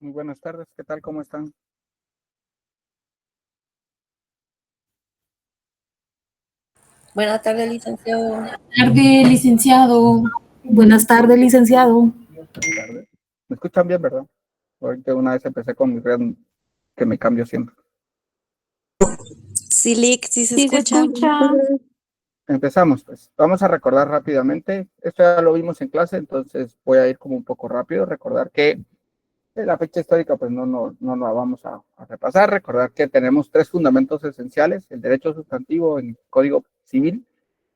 Muy buenas tardes, ¿qué tal? ¿Cómo están? Buenas tardes, licenciado. Tarde, licenciado. Buenas tardes, licenciado. Buenas tardes. ¿Me escuchan bien, verdad? Ahorita una vez empecé con mi red que me cambio siempre. Sí, Lick, sí se Sí, se escucha. escucha. Empezamos, pues. Vamos a recordar rápidamente. Esto ya lo vimos en clase, entonces voy a ir como un poco rápido. Recordar que la fecha histórica, pues no la vamos a repasar. Recordar que tenemos tres fundamentos esenciales: el derecho sustantivo en el Código Civil,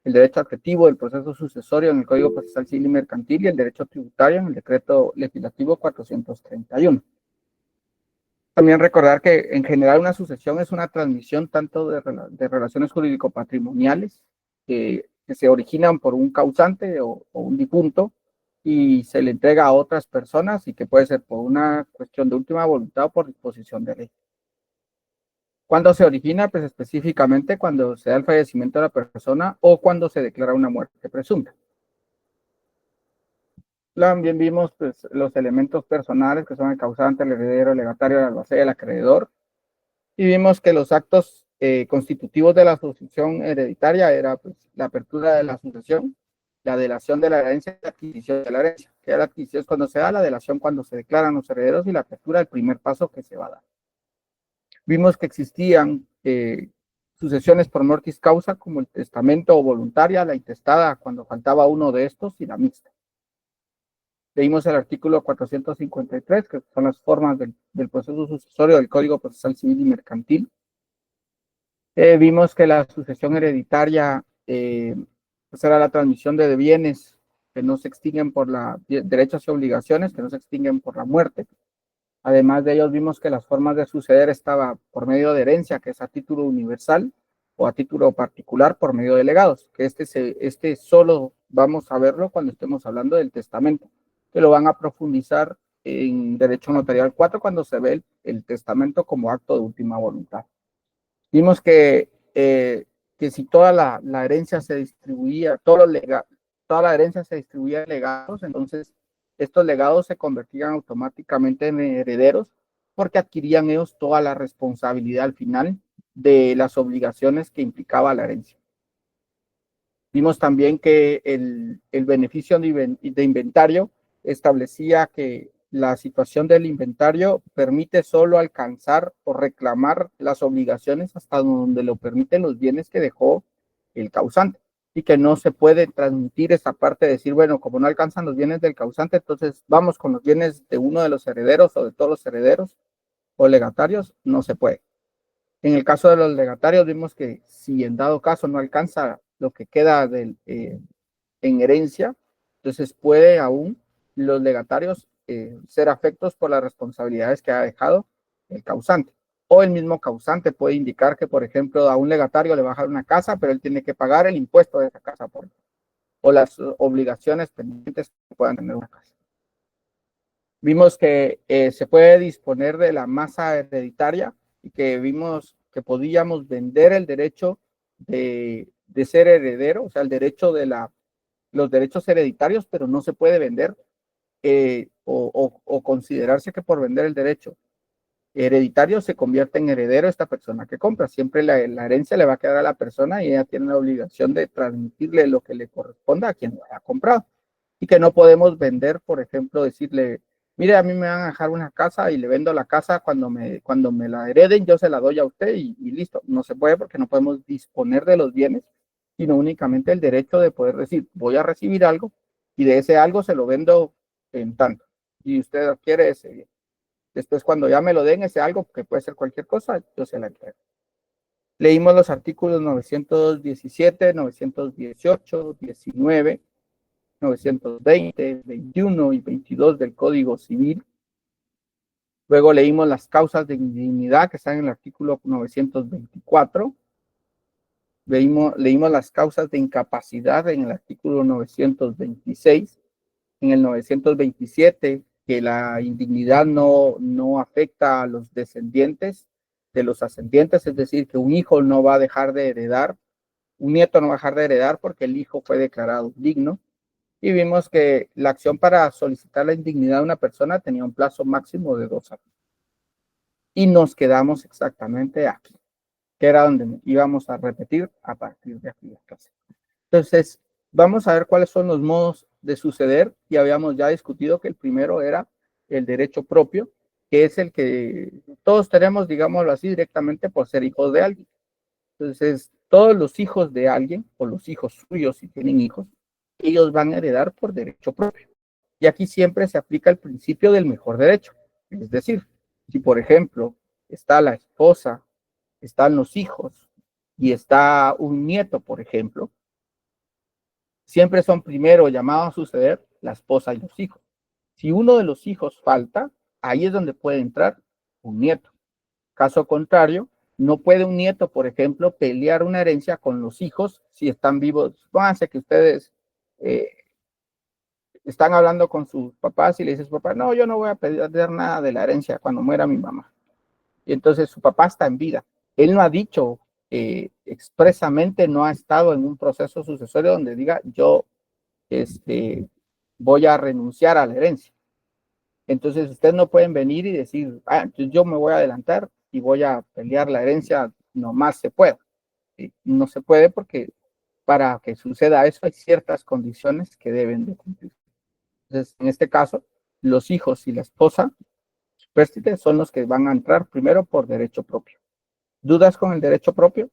el derecho adjetivo del proceso sucesorio en el Código Procesal Civil y Mercantil y el derecho tributario en el Decreto Legislativo 431. También recordar que en general una sucesión es una transmisión tanto de relaciones jurídico-patrimoniales que se originan por un causante o un difunto y se le entrega a otras personas y que puede ser por una cuestión de última voluntad o por disposición de ley. ¿Cuándo se origina? Pues específicamente cuando se da el fallecimiento de la persona o cuando se declara una muerte presunta. También vimos pues, los elementos personales que son el causante, el heredero, el legatario, el albacea, el acreedor. Y vimos que los actos constitutivos de la sucesión hereditaria era pues, la apertura de la sucesión, la delación de la herencia y la adquisición de la herencia. Que la adquisición es cuando se da, la delación cuando se declaran los herederos y la apertura el primer paso que se va a dar. Vimos que existían sucesiones por mortis causa, como el testamento o voluntaria, la intestada cuando faltaba uno de estos y la mixta. Leímos el artículo 453, que son las formas del proceso sucesorio del Código Procesal Civil y Mercantil. Vimos que la sucesión hereditaria pues era la transmisión de bienes que no se extinguen por derechos y obligaciones, que no se extinguen por la muerte. Además de ellos, vimos que las formas de suceder estaba por medio de herencia, que es a título universal, o a título particular por medio de legados, que este solo vamos a verlo cuando estemos hablando del testamento, que lo van a profundizar en Derecho Notarial 4 cuando se ve el testamento como acto de última voluntad. Vimos que si toda la herencia se distribuía, toda la herencia se distribuía en legados, entonces estos legados se convertían automáticamente en herederos porque adquirían ellos toda la responsabilidad al final de las obligaciones que implicaba la herencia. Vimos también que el beneficio de inventario establecía que la situación del inventario permite solo alcanzar o reclamar las obligaciones hasta donde lo permiten los bienes que dejó el causante y que no se puede transmitir esa parte de decir, bueno, como no alcanzan los bienes del causante, entonces vamos con los bienes de uno de los herederos o de todos los herederos o legatarios, no se puede. En el caso de los legatarios vimos que si en dado caso no alcanza lo que queda en herencia, entonces puede aún los legatarios ser afectos por las responsabilidades que ha dejado el causante. O el mismo causante puede indicar que, por ejemplo, a un legatario le va a dejar una casa, pero él tiene que pagar el impuesto de esa casa o las obligaciones pendientes que puedan tener una casa. Vimos que se puede disponer de la masa hereditaria y que vimos que podíamos vender el derecho de ser heredero, o sea, el derecho de los derechos hereditarios, pero no se puede vender o considerarse que por vender el derecho hereditario se convierte en heredero esta persona que compra. Siempre la herencia le va a quedar a la persona y ella tiene la obligación de transmitirle lo que le corresponda a quien lo haya comprado. Y que no podemos vender, por ejemplo, decirle, mire, a mí me van a dejar una casa y le vendo la casa cuando me la hereden, yo se la doy a usted y listo. No se puede porque no podemos disponer de los bienes, sino únicamente el derecho de poder decir, voy a recibir algo y de ese algo se lo vendo en tanto. Y usted adquiere ese bien. Después, cuando ya me lo den ese algo, que puede ser cualquier cosa, yo se la entrego. Leímos los artículos 917, 918, 19, 920, 21 y 22 del Código Civil. Luego leímos las causas de indignidad que están en el artículo 924. Leímos las causas de incapacidad en el artículo 926. En el 927, que la indignidad no afecta a los descendientes de los ascendientes, es decir, que un hijo no va a dejar de heredar, un nieto no va a dejar de heredar porque el hijo fue declarado digno. y vimos que la acción para solicitar la indignidad de una persona tenía un plazo máximo de 2 años. Y nos quedamos exactamente aquí, que era donde íbamos a repetir a partir de aquí la clase. Entonces, vamos a ver cuáles son los modos de suceder, y habíamos ya discutido que el primero era el derecho propio, que es el que todos tenemos, digámoslo así, directamente por ser hijos de alguien. Entonces, todos los hijos de alguien, o los hijos suyos si tienen hijos, ellos van a heredar por derecho propio. Y aquí siempre se aplica el principio del mejor derecho. Es decir, si por ejemplo está la esposa, están los hijos y está un nieto, por ejemplo, siempre son primero llamados a suceder la esposa y los hijos. Si uno de los hijos falta, ahí es donde puede entrar un nieto. Caso contrario, no puede un nieto, por ejemplo, pelear una herencia con los hijos si están vivos. Supónganse que ustedes están hablando con sus papás y le dices, papá, no, yo no voy a perder nada de la herencia cuando muera mi mamá. Y entonces su papá está en vida. Él no ha dicho expresamente, no ha estado en un proceso sucesorio donde diga, yo voy a renunciar a la herencia. Entonces ustedes no pueden venir y decir, yo me voy a adelantar y voy a pelear la herencia, nomás se puede. ¿Sí? No se puede porque para que suceda eso hay ciertas condiciones que deben de cumplir. Entonces, en este caso, los hijos y la esposa son los que van a entrar primero por derecho propio. ¿Dudas con el derecho propio?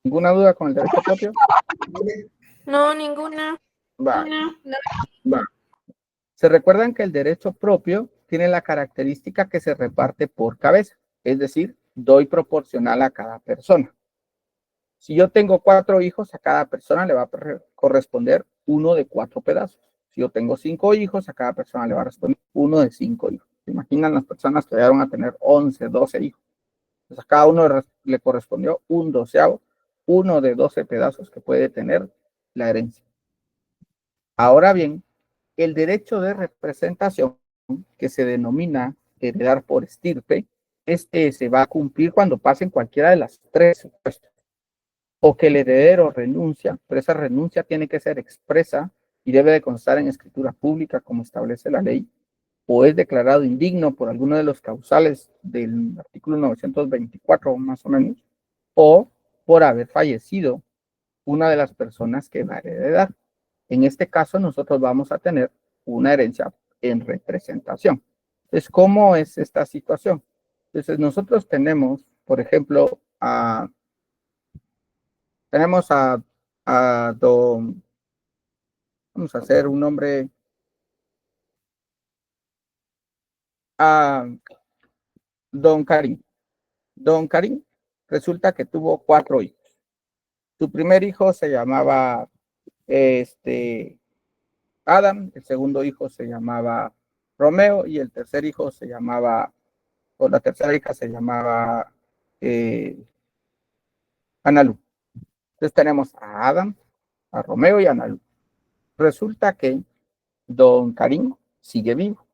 ¿Ninguna duda con el derecho propio? No, ninguna. Va. Se recuerdan que el derecho propio tiene la característica que se reparte por cabeza, es decir, doy proporcional a cada persona. Si yo tengo 4 hijos, a cada persona le va a corresponder uno de 4 pedazos. Si yo tengo 5 hijos, a cada persona le va a responder uno de 5 hijos. ¿Se imaginan las personas que llegaron a tener 11, 12 hijos? Entonces a cada uno le correspondió un doceavo, uno de 12 pedazos que puede tener la herencia. Ahora bien, el derecho de representación, que se denomina heredar por estirpe, se va a cumplir cuando pasen cualquiera de las 3 supuestos. O que el heredero renuncia, pero esa renuncia tiene que ser expresa y debe de constar en escritura pública como establece la ley, o es declarado indigno por alguno de los causales del artículo 924 más o menos, o por haber fallecido una de las personas que va a heredar. En este caso nosotros vamos a tener una herencia en representación. Entonces, ¿cómo es esta situación? Entonces, nosotros tenemos, por ejemplo, tenemos a don, vamos a hacer un nombre, a don Karim. Don Karim resulta que tuvo 4 hijos. Su primer hijo se llamaba Adam, el segundo hijo se llamaba Romeo y el tercer hijo se llamaba, o la tercera hija se llamaba Analu. Entonces tenemos a Adam, a Romeo y a Analu. Resulta que don Karim sigue vivo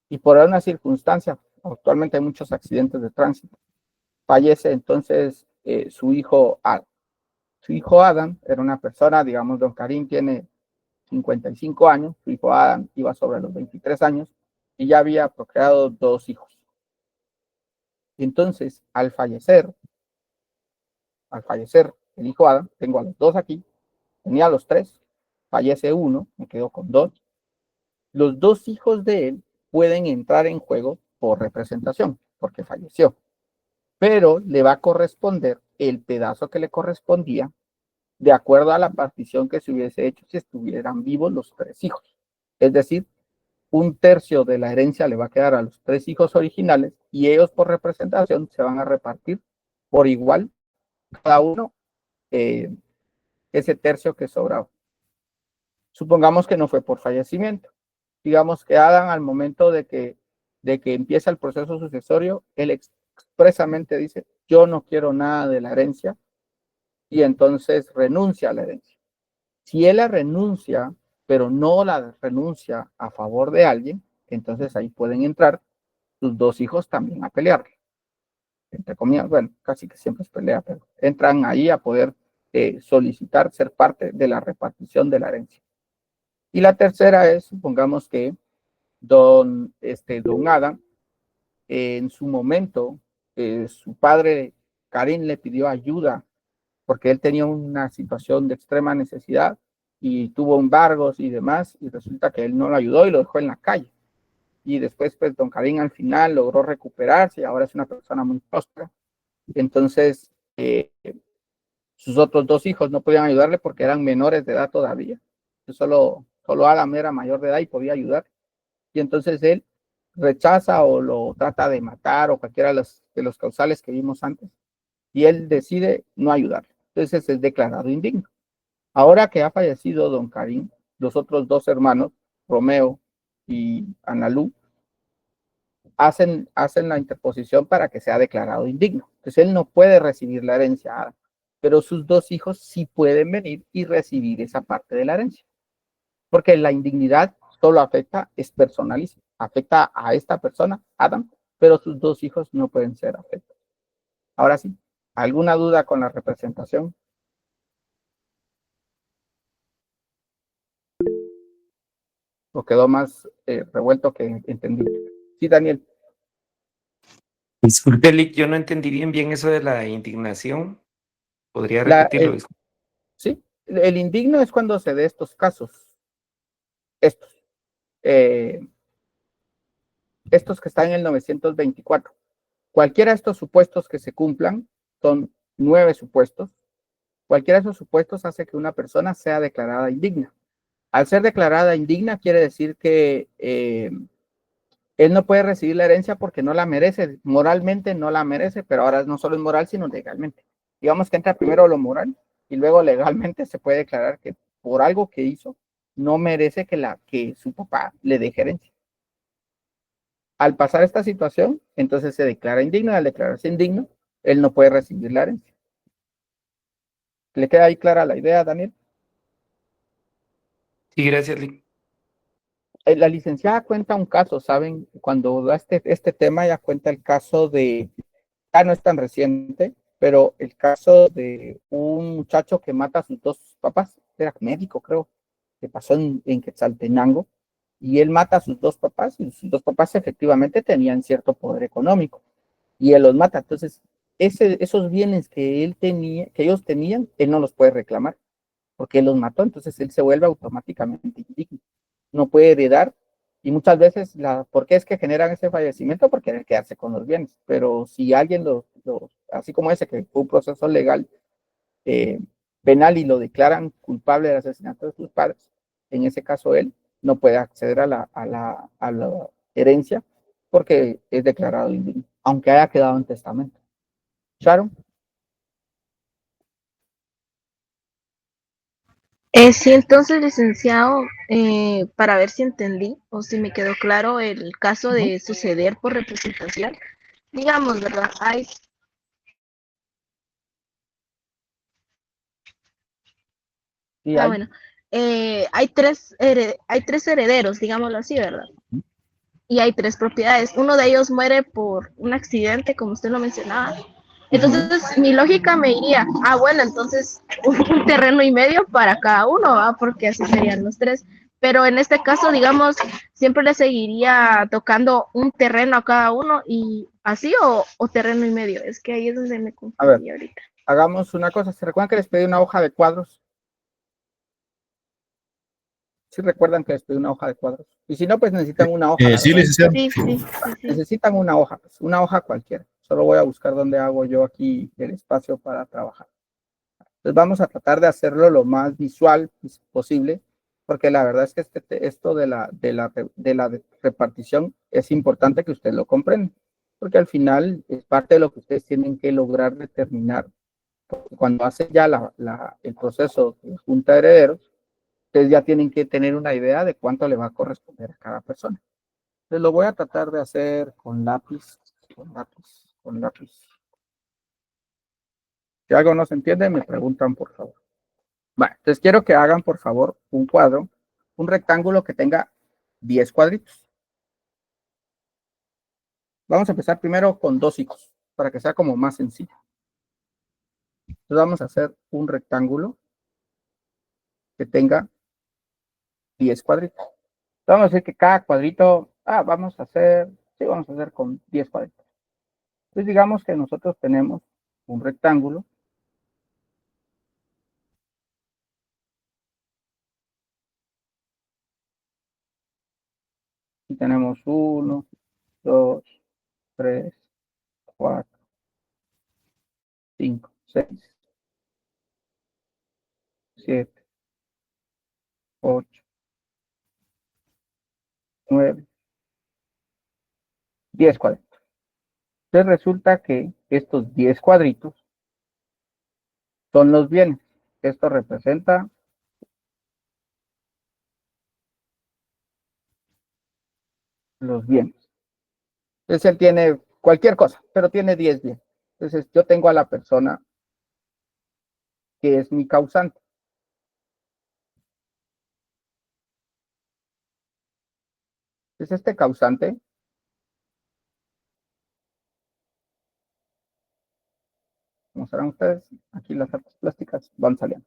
y por alguna circunstancia, actualmente hay muchos accidentes de tránsito, fallece entonces su hijo Adam. Su hijo Adam era una persona, digamos, don Karim tiene 55 años, su hijo Adam iba sobre los 23 años y ya había procreado 2 hijos. Entonces, al fallecer el hijo Adam, tengo a los 2 aquí, tenía a los 3, fallece uno, me quedo con 2. Los 2 hijos de él pueden entrar en juego por representación, porque falleció, pero le va a corresponder el pedazo que le correspondía de acuerdo a la partición que se hubiese hecho si estuvieran vivos los 3 hijos. Es decir, 1/3 de la herencia le va a quedar a los 3 hijos originales y ellos por representación se van a repartir por igual cada uno ese tercio que sobraba. Supongamos que no fue por fallecimiento. Digamos que Adán, al momento de que empieza el proceso sucesorio, él expresamente dice, yo no quiero nada de la herencia, y entonces renuncia a la herencia. Si él la renuncia, pero no la renuncia a favor de alguien, entonces ahí pueden entrar sus 2 hijos también a pelearle. entre comillas, bueno, casi que siempre es pelea, pero entran ahí a poder solicitar ser parte de la repartición de la herencia. Y la tercera es, supongamos que don Adam, en su momento, su padre Karim le pidió ayuda porque él tenía una situación de extrema necesidad y tuvo embargos y demás, y resulta que él no lo ayudó y lo dejó en la calle. Y después, pues, don Karim al final logró recuperarse y ahora es una persona muy próspera. Entonces, sus otros dos hijos no podían ayudarle porque eran menores de edad todavía. Solo Adam era mayor de edad y podía ayudar. Y entonces él rechaza o lo trata de matar o cualquiera de los causales que vimos antes. Y él decide no ayudarle. Entonces es declarado indigno. Ahora que ha fallecido don Karim, los otros dos hermanos, Romeo y Analú, hacen la interposición para que sea declarado indigno. Entonces él no puede recibir la herencia, pero sus dos hijos sí pueden venir y recibir esa parte de la herencia. Porque la indignidad solo es personalísima, afecta a esta persona, Adam, pero sus dos hijos no pueden ser afectados. Ahora sí, ¿alguna duda con la representación? ¿O quedó más revuelto que entendí? Sí, Daniel. Disculpe, Lick, yo no entendí bien eso de la indignación. ¿Podría repetirlo? Sí, el indigno es cuando se dé estos casos. Estos. Estos que están en el 924. Cualquiera de estos supuestos que se cumplan, son 9 supuestos, cualquiera de esos supuestos hace que una persona sea declarada indigna. Al ser declarada indigna quiere decir que él no puede recibir la herencia porque no la merece, moralmente no la merece, pero ahora no solo es moral, sino legalmente. Digamos que entra primero lo moral y luego legalmente se puede declarar que por algo que hizo no merece que su papá le deje herencia. Al pasar esta situación, entonces se declara indigno y al declararse indigno, él no puede recibir la herencia. ¿Le queda ahí clara la idea, Daniel? Sí, gracias, Lick. La licenciada cuenta un caso, ¿saben? Cuando da este tema, ya cuenta el caso ya no es tan reciente, pero el caso de un muchacho que mata a sus dos papás, era médico, creo, que pasó en Quetzaltenango, y él mata a sus dos papás, y sus dos papás efectivamente tenían cierto poder económico, y él los mata. Entonces, esos bienes que ellos tenían, él no los puede reclamar, porque él los mató, entonces él se vuelve automáticamente indigno. No puede heredar, y muchas veces, ¿por qué es que generan ese fallecimiento? Por querer quedarse con los bienes. Pero si alguien así como ese, que fue un proceso legal, penal, y lo declaran culpable del asesinato de sus padres, en ese caso él no puede acceder a la herencia porque es declarado indigno, aunque haya quedado en testamento. Sharon. Sí, entonces, licenciado, para ver si entendí o si me quedó claro el caso de suceder por representación, digamos, ¿verdad? Bueno, hay tres herederos, digámoslo así, ¿verdad? Y hay tres propiedades. Uno de ellos muere por un accidente, como usted lo mencionaba. Entonces, mi lógica me iría, bueno, entonces un terreno y medio para cada uno, porque así serían los tres. Pero en este caso, digamos, siempre le seguiría tocando un terreno a cada uno y así o terreno y medio. Es que ahí es donde me confundí ahorita. Hagamos una cosa. ¿Se recuerdan que les pedí una hoja de cuadros? ¿Sí recuerdan que les pedí una hoja de cuadros? Y si no, pues necesitan una hoja. Sí, licenciado. Sí. Necesitan una hoja cualquiera. Solo voy a buscar dónde hago yo aquí el espacio para trabajar. Entonces vamos a tratar de hacerlo lo más visual posible, porque la verdad es que esto de la repartición es importante que usted lo comprenda, porque al final es parte de lo que ustedes tienen que lograr determinar. Cuando hacen ya el proceso de junta de herederos, ustedes ya tienen que tener una idea de cuánto le va a corresponder a cada persona. Entonces lo voy a tratar de hacer con lápiz. Si algo no se entiende, me preguntan, por favor. Bueno, entonces quiero que hagan, por favor, un cuadro, un rectángulo que tenga 10 cuadritos. Vamos a empezar primero con 2 hijos. para que sea como más sencillo. Entonces vamos a hacer un rectángulo que tenga 10 cuadritos. Vamos a decir que cada cuadrito, vamos a hacer con 10 cuadritos. Entonces digamos que nosotros tenemos un rectángulo y tenemos 1, 2, 3, 4, 5, 6, 7, 8, 9, 10 cuadritos. Entonces resulta que estos 10 cuadritos son los bienes. Esto representa los bienes. Entonces él tiene cualquier cosa, pero tiene 10 bienes. Entonces yo tengo a la persona que es mi causante. Entonces este causante, como sabrán ustedes, aquí las artes plásticas van saliendo.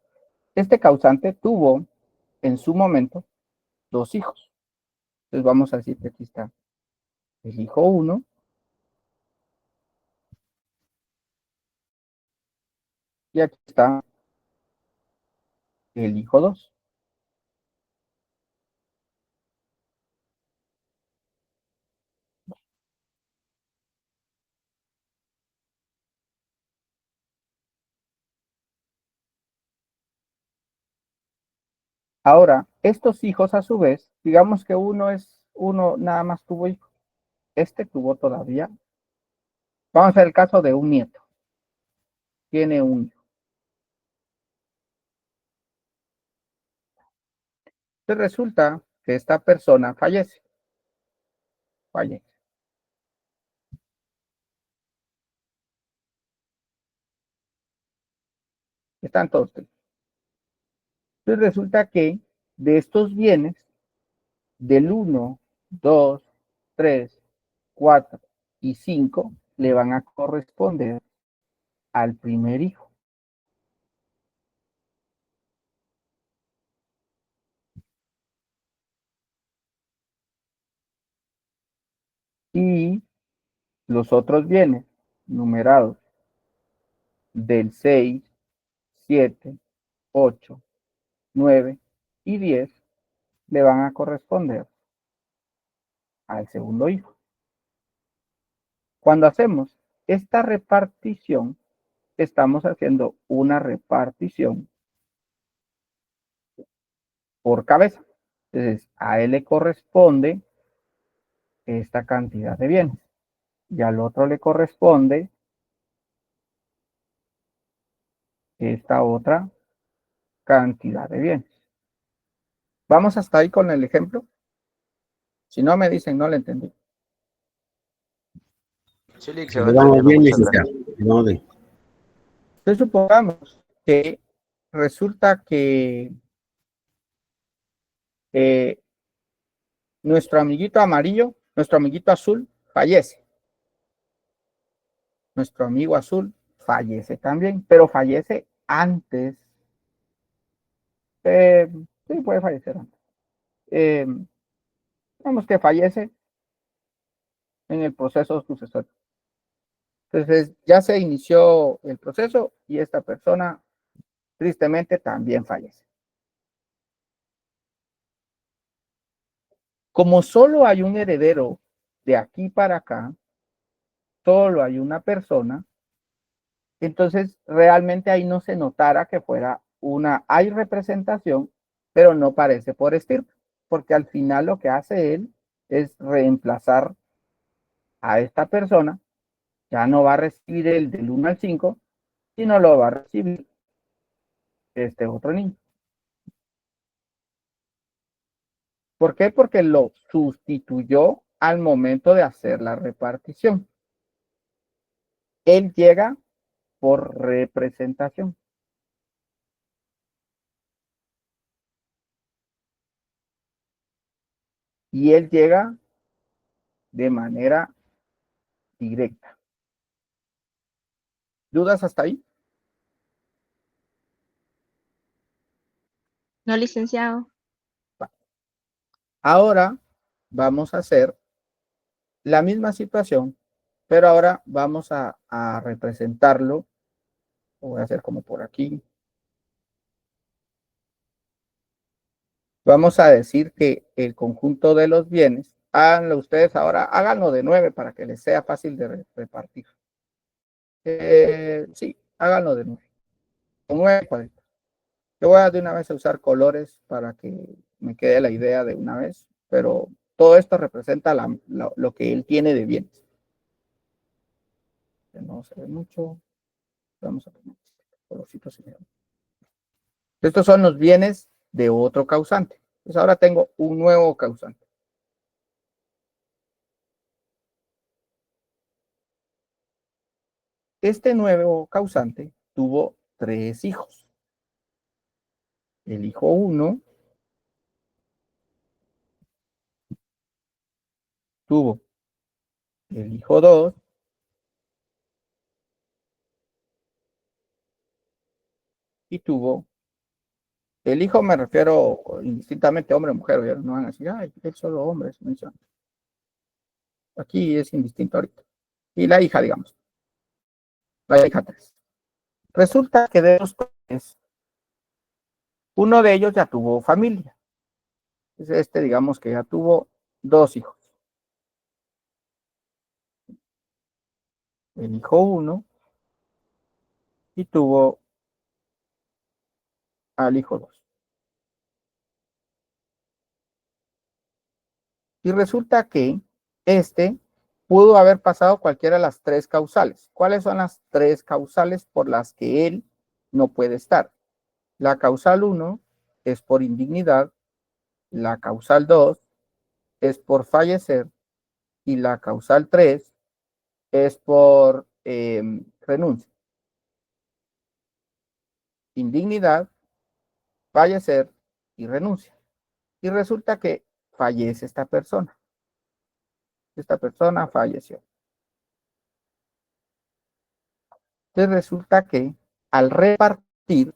Este causante tuvo en su momento 2 hijos. Entonces vamos a decir que aquí está el hijo 1 y aquí está el hijo 2. Ahora, estos hijos a su vez, digamos que uno nada más tuvo hijos. Este tuvo todavía. Vamos a ver el caso de un nieto. Tiene un hijo. Entonces resulta que esta persona fallece. Están todos. Entonces resulta que de estos bienes, del 1, 2, 3, 4 y 5, le van a corresponder al primer hijo. Y los otros bienes numerados del 6, 7, 8, 9 y 10 le van a corresponder al segundo hijo. Cuando hacemos esta repartición, estamos haciendo una repartición por cabeza. Entonces, a él le corresponde esta cantidad de bienes y al otro le corresponde esta otra cantidad de bienes. Vamos hasta ahí con el ejemplo. Si no me dicen, no le entendí. Sí, se va entendiendo, muchas gracias. Entonces supongamos que resulta que nuestro amiguito amarillo, nuestro amiguito azul fallece. Nuestro amigo azul fallece también, pero fallece antes. Sí, puede fallecer antes. Digamos que fallece en el proceso sucesorio. Entonces ya se inició el proceso y esta persona tristemente también fallece. Como solo hay un heredero de aquí para acá, solo hay una persona, entonces realmente ahí no se notara que fuera hay representación, pero no parece por estirpe, porque al final lo que hace él es reemplazar a esta persona, ya no va a recibir el del 1 al 5, sino lo va a recibir este otro niño. ¿Por qué? Porque lo sustituyó al momento de hacer la repartición. Él llega por representación. Y él llega de manera directa. ¿Dudas hasta ahí? No, licenciado. Ahora vamos a hacer la misma situación, pero ahora vamos a representarlo. Lo voy a hacer como por aquí. Vamos a decir que el conjunto de los bienes, háganlo ustedes ahora, háganlo de 9 para que les sea fácil de repartir. Sí, háganlo de 9. Con 9 cuadritos. Yo voy a de una vez a usar colores para que me quede la idea de una vez, pero todo esto representa lo que él tiene de bienes. No se ve mucho. Vamos a poner colorcitos. Estos son los bienes de otro causante. Pues ahora tengo un nuevo causante. Este nuevo causante tuvo 3 hijos. El hijo 1 tuvo el hijo 2 y tuvo el hijo, me refiero indistintamente hombre o mujer, no van a decir, ay, él solo hombre, es mención. Aquí es indistinto ahorita. Y la hija, digamos, la hija 3. Resulta que de los 3, uno de ellos ya tuvo familia. Este, digamos que ya tuvo 2 hijos. El hijo 1 y tuvo al hijo 2. Y resulta que este pudo haber pasado cualquiera de las 3 causales. ¿Cuáles son las 3 causales por las que él no puede estar? La causal 1 es por indignidad, la causal 2 es por fallecer y la causal 3 es por renuncia. Indignidad, fallecer y renuncia. Y resulta que fallece esta persona. Esta persona falleció. Entonces resulta que al repartir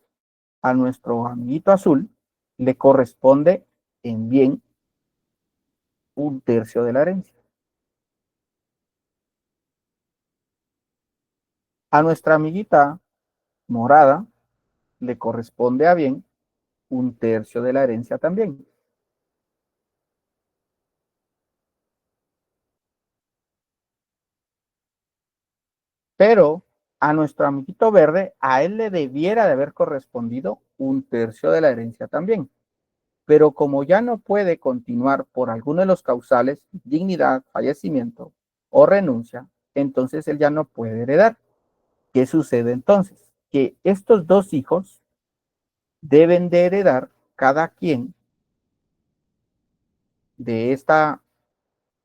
a nuestro amiguito azul le corresponde en bien 1/3 de la herencia. A nuestra amiguita morada le corresponde a bien 1/3 de la herencia también. Pero a nuestro amiguito verde, a él le debiera de haber correspondido 1/3 de la herencia también. Pero como ya no puede continuar por alguno de los causales, dignidad, fallecimiento o renuncia, entonces él ya no puede heredar. ¿Qué sucede entonces? Que estos 2 hijos deben de heredar cada quien de esta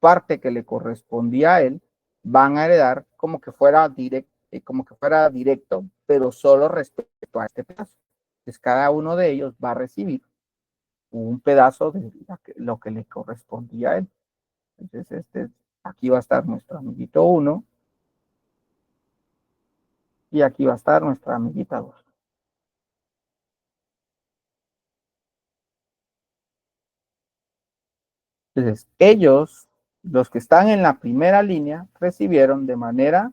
parte que le correspondía a él, van a heredar como que fuera directo, pero solo respecto a este pedazo. Entonces cada uno de ellos va a recibir un pedazo de lo que le correspondía a él. Entonces aquí va a estar nuestro amiguito 1 y aquí va a estar nuestra amiguita 2. Entonces ellos, los que están en la primera línea, recibieron de manera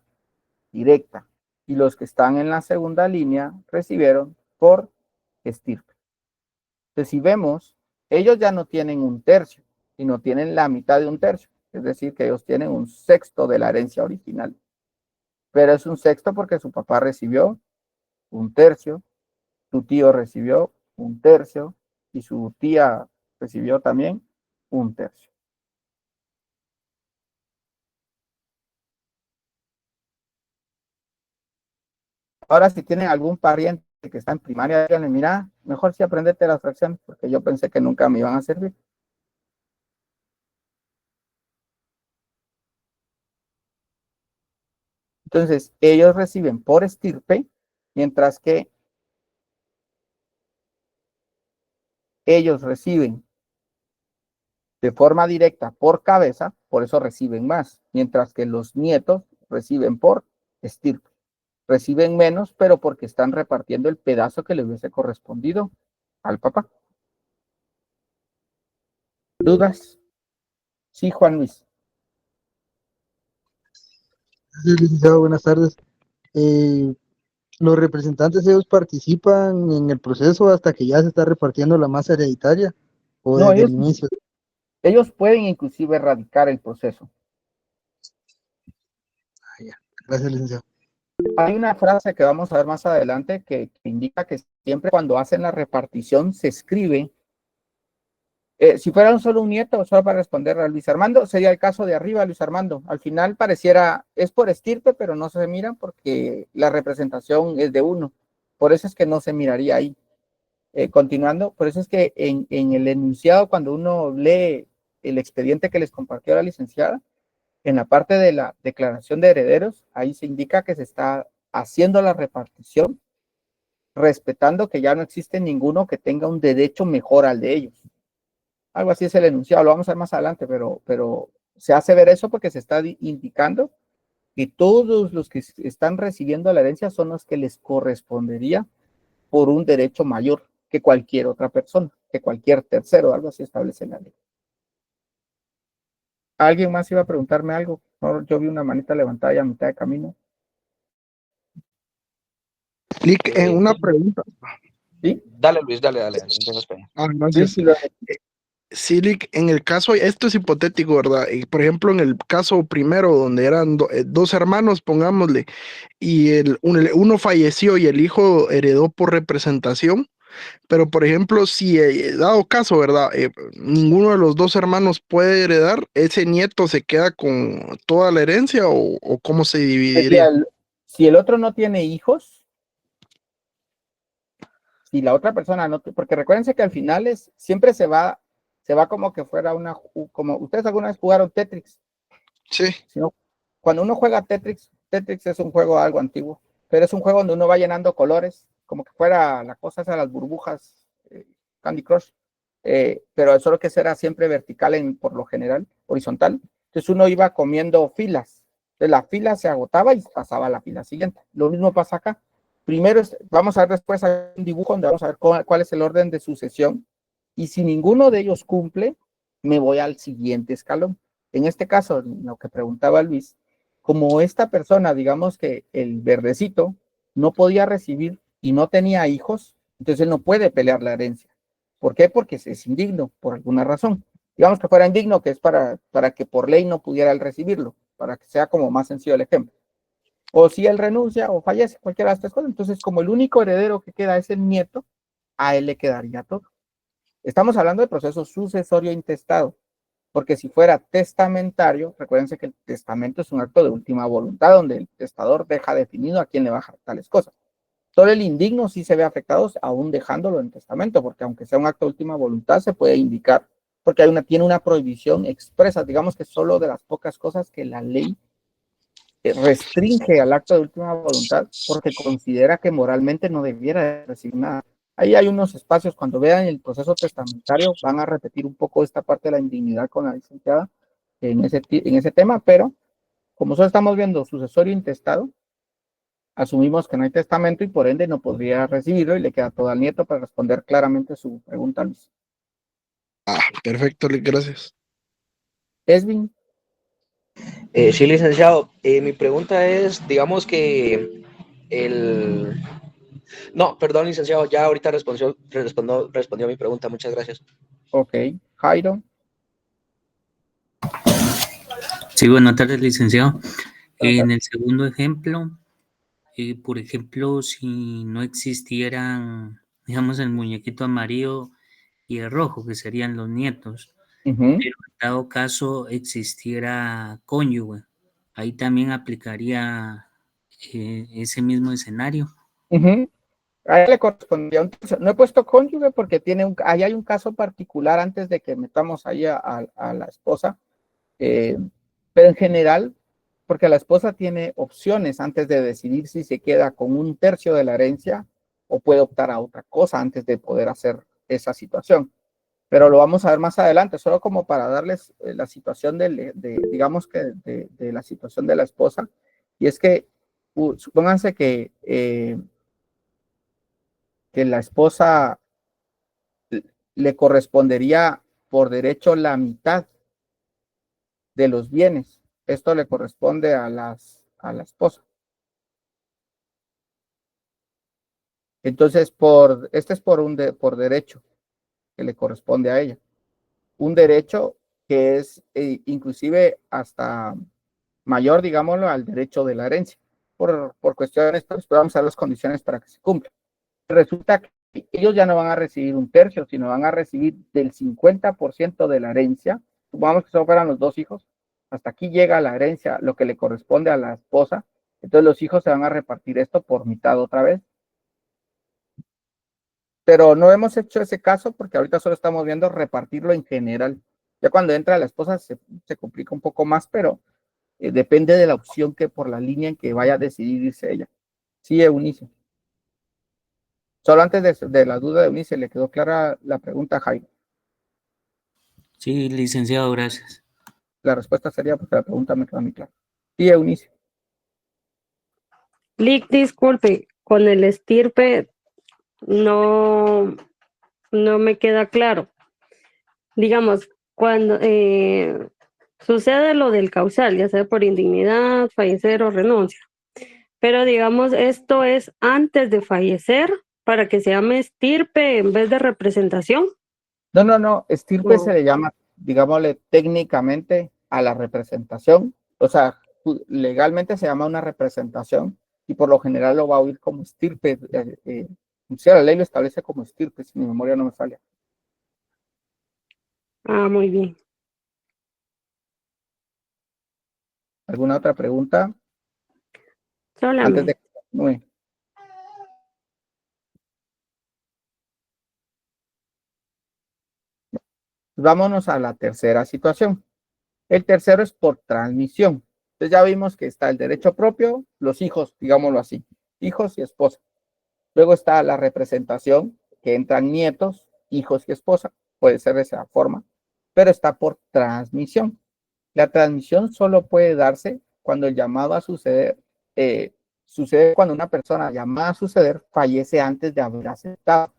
directa y los que están en la segunda línea recibieron por estirpe. Entonces, si vemos, ellos ya no tienen 1/3, sino tienen la mitad de 1/3, es decir, que ellos tienen 1/6 de la herencia original. Pero es 1/6 porque su papá recibió 1/3, su tío recibió 1/3 y su tía recibió también 1/3. Ahora, si tienen algún pariente que está en primaria, díganle, mira, mejor si aprendete las fracciones, porque yo pensé que nunca me iban a servir. Entonces, ellos reciben por estirpe, mientras que ellos reciben de forma directa por cabeza, por eso reciben más, mientras que los nietos reciben por estirpe. reciben menos, pero porque están repartiendo el pedazo que le hubiese correspondido al papá. ¿Dudas? Sí, Juan Luis. Sí, licenciado, buenas tardes. Los representantes, ellos participan en el proceso hasta que ya se está repartiendo la masa hereditaria o No, desde el inicio. ellos pueden inclusive erradicar el proceso. Gracias, licenciado. Hay una frase que vamos a ver más adelante que indica que siempre cuando hacen la repartición se escribe, si fuera solo un nieto, solo para responder a Luis Armando, sería el caso de arriba, Luis Armando. Al final pareciera, es por estirpe, pero no se mira porque la representación es de uno. Por eso es que no se miraría ahí. Continuando, por eso es que en el enunciado, cuando uno lee el expediente que les compartió la licenciada, en la parte de la declaración de herederos, ahí se indica que se está haciendo la repartición, respetando que ya no existe ninguno que tenga un derecho mejor al de ellos. Algo así es el enunciado, lo vamos a ver más adelante, pero se hace ver eso porque se está indicando que todos los que están recibiendo la herencia son los que les correspondería por un derecho mayor que cualquier otra persona, que cualquier tercero, algo así establece la ley. ¿Alguien más iba a preguntarme algo? No, yo vi una manita levantada ya a mitad de camino. Lick, una pregunta. ¿Sí? Dale, Luis, dale. Entonces, espera. Gracias. Sí, Sí, Lick, en el caso, esto es hipotético, ¿verdad? Y, por ejemplo, en el caso primero, donde eran dos hermanos, pongámosle, y uno falleció y el hijo heredó por representación, pero, por ejemplo, si dado caso, ¿verdad? Ninguno de los dos hermanos puede heredar, ¿ese nieto se queda con toda la herencia o cómo se dividiría? si el otro no tiene hijos, si la otra persona no, porque recuérdense que al final siempre se va como que fuera como ustedes alguna vez jugaron Tetris. Sí. ¿No? Cuando uno juega Tetris es un juego algo antiguo, pero es un juego donde uno va llenando colores, como que fuera la cosa esa de las burbujas, Candy Crush, pero solo que será siempre vertical por lo general, horizontal. Entonces uno iba comiendo filas, entonces la fila se agotaba y pasaba a la fila siguiente. Lo mismo pasa acá. Primero vamos a ver después un dibujo donde vamos a ver cuál es el orden de sucesión, y si ninguno de ellos cumple, me voy al siguiente escalón. En este caso, lo que preguntaba Luis, como esta persona, digamos que el verdecito, no podía recibir y no tenía hijos, entonces él no puede pelear la herencia. ¿Por qué? Porque es indigno, por alguna razón. Digamos que fuera indigno, que es para que por ley no pudiera él recibirlo, para que sea como más sencillo el ejemplo. O si él renuncia o fallece, cualquiera de estas cosas, entonces como el único heredero que queda es el nieto, a él le quedaría todo. Estamos hablando de proceso sucesorio intestado, porque si fuera testamentario, recuérdense que el testamento es un acto de última voluntad, donde el testador deja definido a quién le va a dejar tales cosas. Solo el indigno sí se ve afectado, aún dejándolo en testamento, porque aunque sea un acto de última voluntad, se puede indicar, porque tiene una prohibición expresa, digamos que solo de las pocas cosas que la ley restringe al acto de última voluntad, porque considera que moralmente no debiera recibir nada. Ahí hay unos espacios, cuando vean el proceso testamentario, van a repetir un poco esta parte de la indignidad con la licenciada en ese tema, pero como solo estamos viendo sucesorio intestado, asumimos que no hay testamento y por ende no podría recibirlo y le queda todo al nieto para responder claramente su pregunta, Luis. Perfecto, Lick, gracias. Esvin. Sí, licenciado. Mi pregunta es, digamos que No, perdón, licenciado, ya ahorita respondió mi pregunta. Muchas gracias. Ok. Jairo. Sí, buenas tardes, licenciado. En el segundo ejemplo, por ejemplo, si no existieran, digamos, el muñequito amarillo y el rojo, que serían los nietos, pero en dado caso existiera cónyuge, ahí también aplicaría ese mismo escenario. A él le correspondía no he puesto cónyuge porque ahí hay un caso particular antes de que metamos ahí a la esposa, pero en general, porque la esposa tiene opciones antes de decidir si se queda con un tercio de la herencia o puede optar a otra cosa antes de poder hacer esa situación. Pero lo vamos a ver más adelante, solo como para darles la situación digamos que de la situación de la esposa, y es que supónganse que la esposa le correspondería por derecho la mitad de los bienes. Esto le corresponde a la esposa. Entonces, este es por derecho que le corresponde a ella. Un derecho que es inclusive hasta mayor, digámoslo, al derecho de la herencia. Por cuestiones, pues vamos a ver las condiciones para que se cumpla. Resulta que ellos ya no van a recibir un tercio, sino van a recibir del 50% de la herencia. Supongamos que solo fueran los 2 hijos. Hasta aquí llega la herencia, lo que le corresponde a la esposa. Entonces los hijos se van a repartir esto por mitad otra vez. Pero no hemos hecho ese caso porque ahorita solo estamos viendo repartirlo en general. Ya cuando entra la esposa se complica un poco más, pero depende de la opción que por la línea en que vaya a decidir irse ella. Sí, Eunice. Solo antes de la duda de Eunice, ¿le quedó clara la pregunta a Jaime? Sí, licenciado, gracias. La respuesta sería porque la pregunta me queda muy clara. Sí, Eunice. Lick, disculpe, con el estirpe no me queda claro. Digamos, cuando sucede lo del causal, ya sea por indignidad, fallecer o renuncia, pero digamos, esto es antes de fallecer para que se llame estirpe en vez de representación. No, estirpe se le llama, digámosle, técnicamente a la representación. O sea, legalmente se llama una representación y por lo general lo va a oír como estirpe. Si la ley lo establece como estirpe, si mi memoria no me falla. Ah, muy bien. ¿Alguna otra pregunta? Solamente. Antes de... Muy bien. Vámonos a la tercera situación. El tercero es por transmisión. Entonces ya vimos que está el derecho propio, los hijos, digámoslo así, hijos y esposa. Luego está la representación, que entran nietos, hijos y esposa, puede ser de esa forma, pero está por transmisión. La transmisión solo puede darse cuando el llamado a suceder, sucede cuando una persona llamada a suceder fallece antes de haber aceptado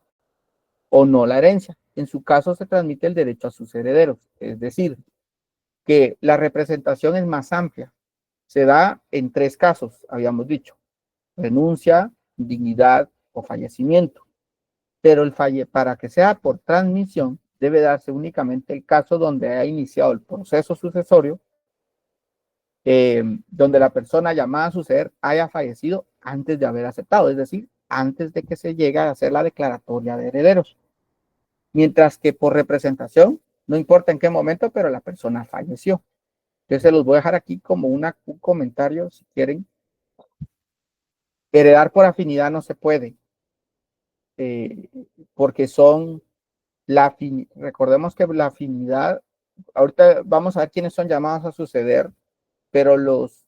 o no la herencia. En su caso se transmite el derecho a sus herederos, es decir, que la representación es más amplia. Se da en 3 casos, habíamos dicho: renuncia, indignidad o fallecimiento. Pero para que sea por transmisión, debe darse únicamente el caso donde haya iniciado el proceso sucesorio, donde la persona llamada a suceder haya fallecido antes de haber aceptado, es decir, antes de que se llegue a hacer la declaratoria de herederos. Mientras que por representación, no importa en qué momento, pero la persona falleció. Entonces se los voy a dejar aquí como un comentario si quieren. Heredar por afinidad no se puede, porque son recordemos que la afinidad, ahorita vamos a ver quiénes son llamados a suceder, pero los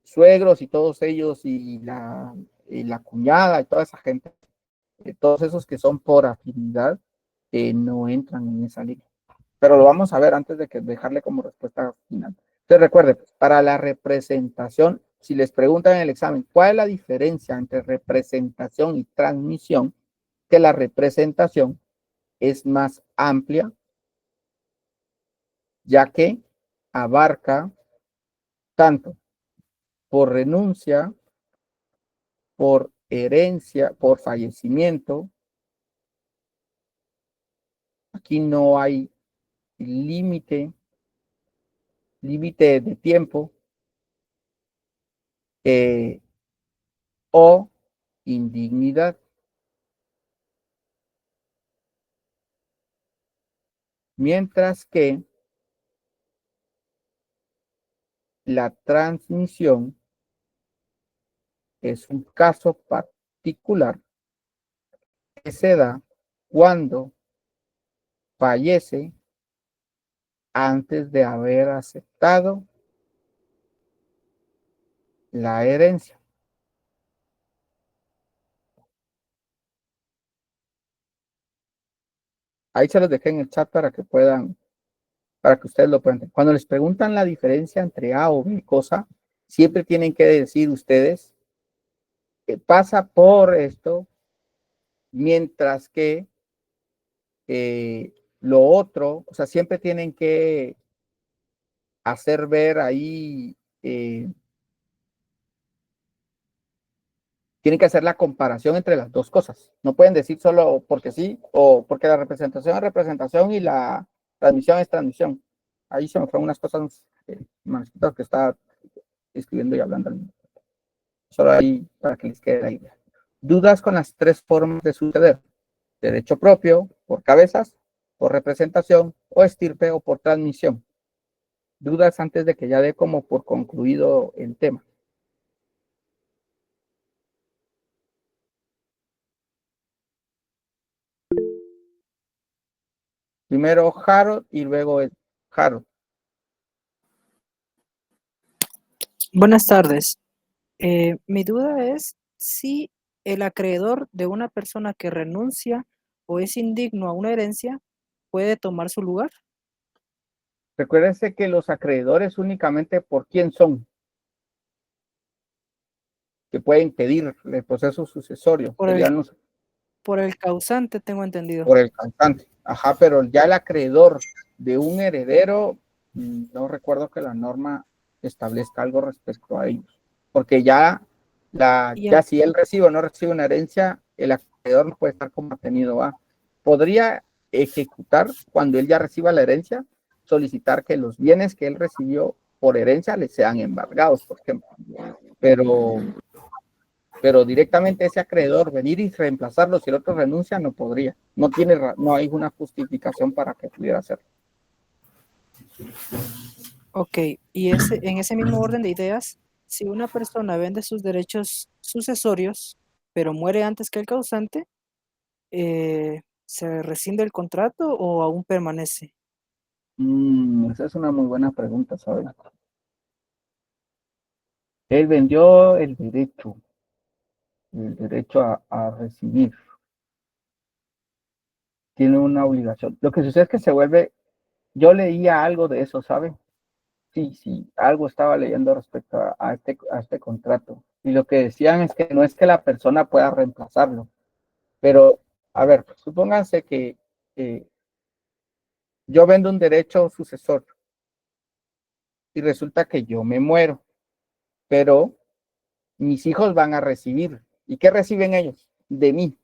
suegros y todos ellos y la cuñada y toda esa gente, todos esos que son por afinidad, no entran en esa línea. Pero lo vamos a ver antes de dejarle como respuesta final. Entonces recuerde, para la representación, si les preguntan en el examen, ¿cuál es la diferencia entre representación y transmisión? Que la representación es más amplia, ya que abarca tanto por renuncia, por herencia, por fallecimiento. Aquí no hay límite de tiempo, o indignidad. Mientras que la transmisión es un caso particular que se da cuando fallece antes de haber aceptado la herencia. Ahí se los dejé en el chat para que ustedes lo puedan. Cuando les preguntan la diferencia entre A o B cosa, siempre tienen que decir ustedes que pasa por esto, mientras que lo otro, o sea, siempre tienen que hacer ver ahí, tienen que hacer la comparación entre las dos cosas. No pueden decir solo porque sí o porque la representación es representación y la transmisión es transmisión. Ahí se me fueron unas cosas manuscritas que estaba escribiendo y hablando al mismo tiempo. Solo ahí para que les quede la idea. Dudas con las tres formas de suceder: derecho propio, por cabezas, por representación, o estirpe o por transmisión. Dudas antes de que ya dé como por concluido el tema. Primero Harold y luego Harold. Buenas tardes. Mi duda es si el acreedor de una persona que renuncia o es indigno a una herencia puede tomar su lugar. Recuérdense que los acreedores únicamente por quién son, que pueden pedir el proceso sucesorio. Por el causante, tengo entendido. Por el causante. Ajá, pero ya el acreedor de un heredero, no recuerdo que la norma establezca algo respecto a ellos. Porque ya si él recibe o no recibe una herencia, el acreedor no puede estar como atenido a. Podría ejecutar cuando él ya reciba la herencia, solicitar que los bienes que él recibió por herencia le sean embargados, por ejemplo. Pero directamente ese acreedor venir y reemplazarlo si el otro renuncia no podría. No hay una justificación para que pudiera hacerlo. Ok, y en ese mismo orden de ideas, si una persona vende sus derechos sucesorios, pero muere antes que el causante, ¿se rescinde el contrato o aún permanece? Esa es una muy buena pregunta, ¿sabes? Él vendió el derecho a recibir. Tiene una obligación. Lo que sucede es que se vuelve, yo leía algo de eso, ¿sabe? Sí, algo estaba leyendo respecto a este contrato. Y lo que decían es que no es que la persona pueda reemplazarlo, pero, a ver, supónganse que yo vendo un derecho sucesor y resulta que yo me muero, pero mis hijos van a recibir. ¿Y qué reciben ellos? De mí.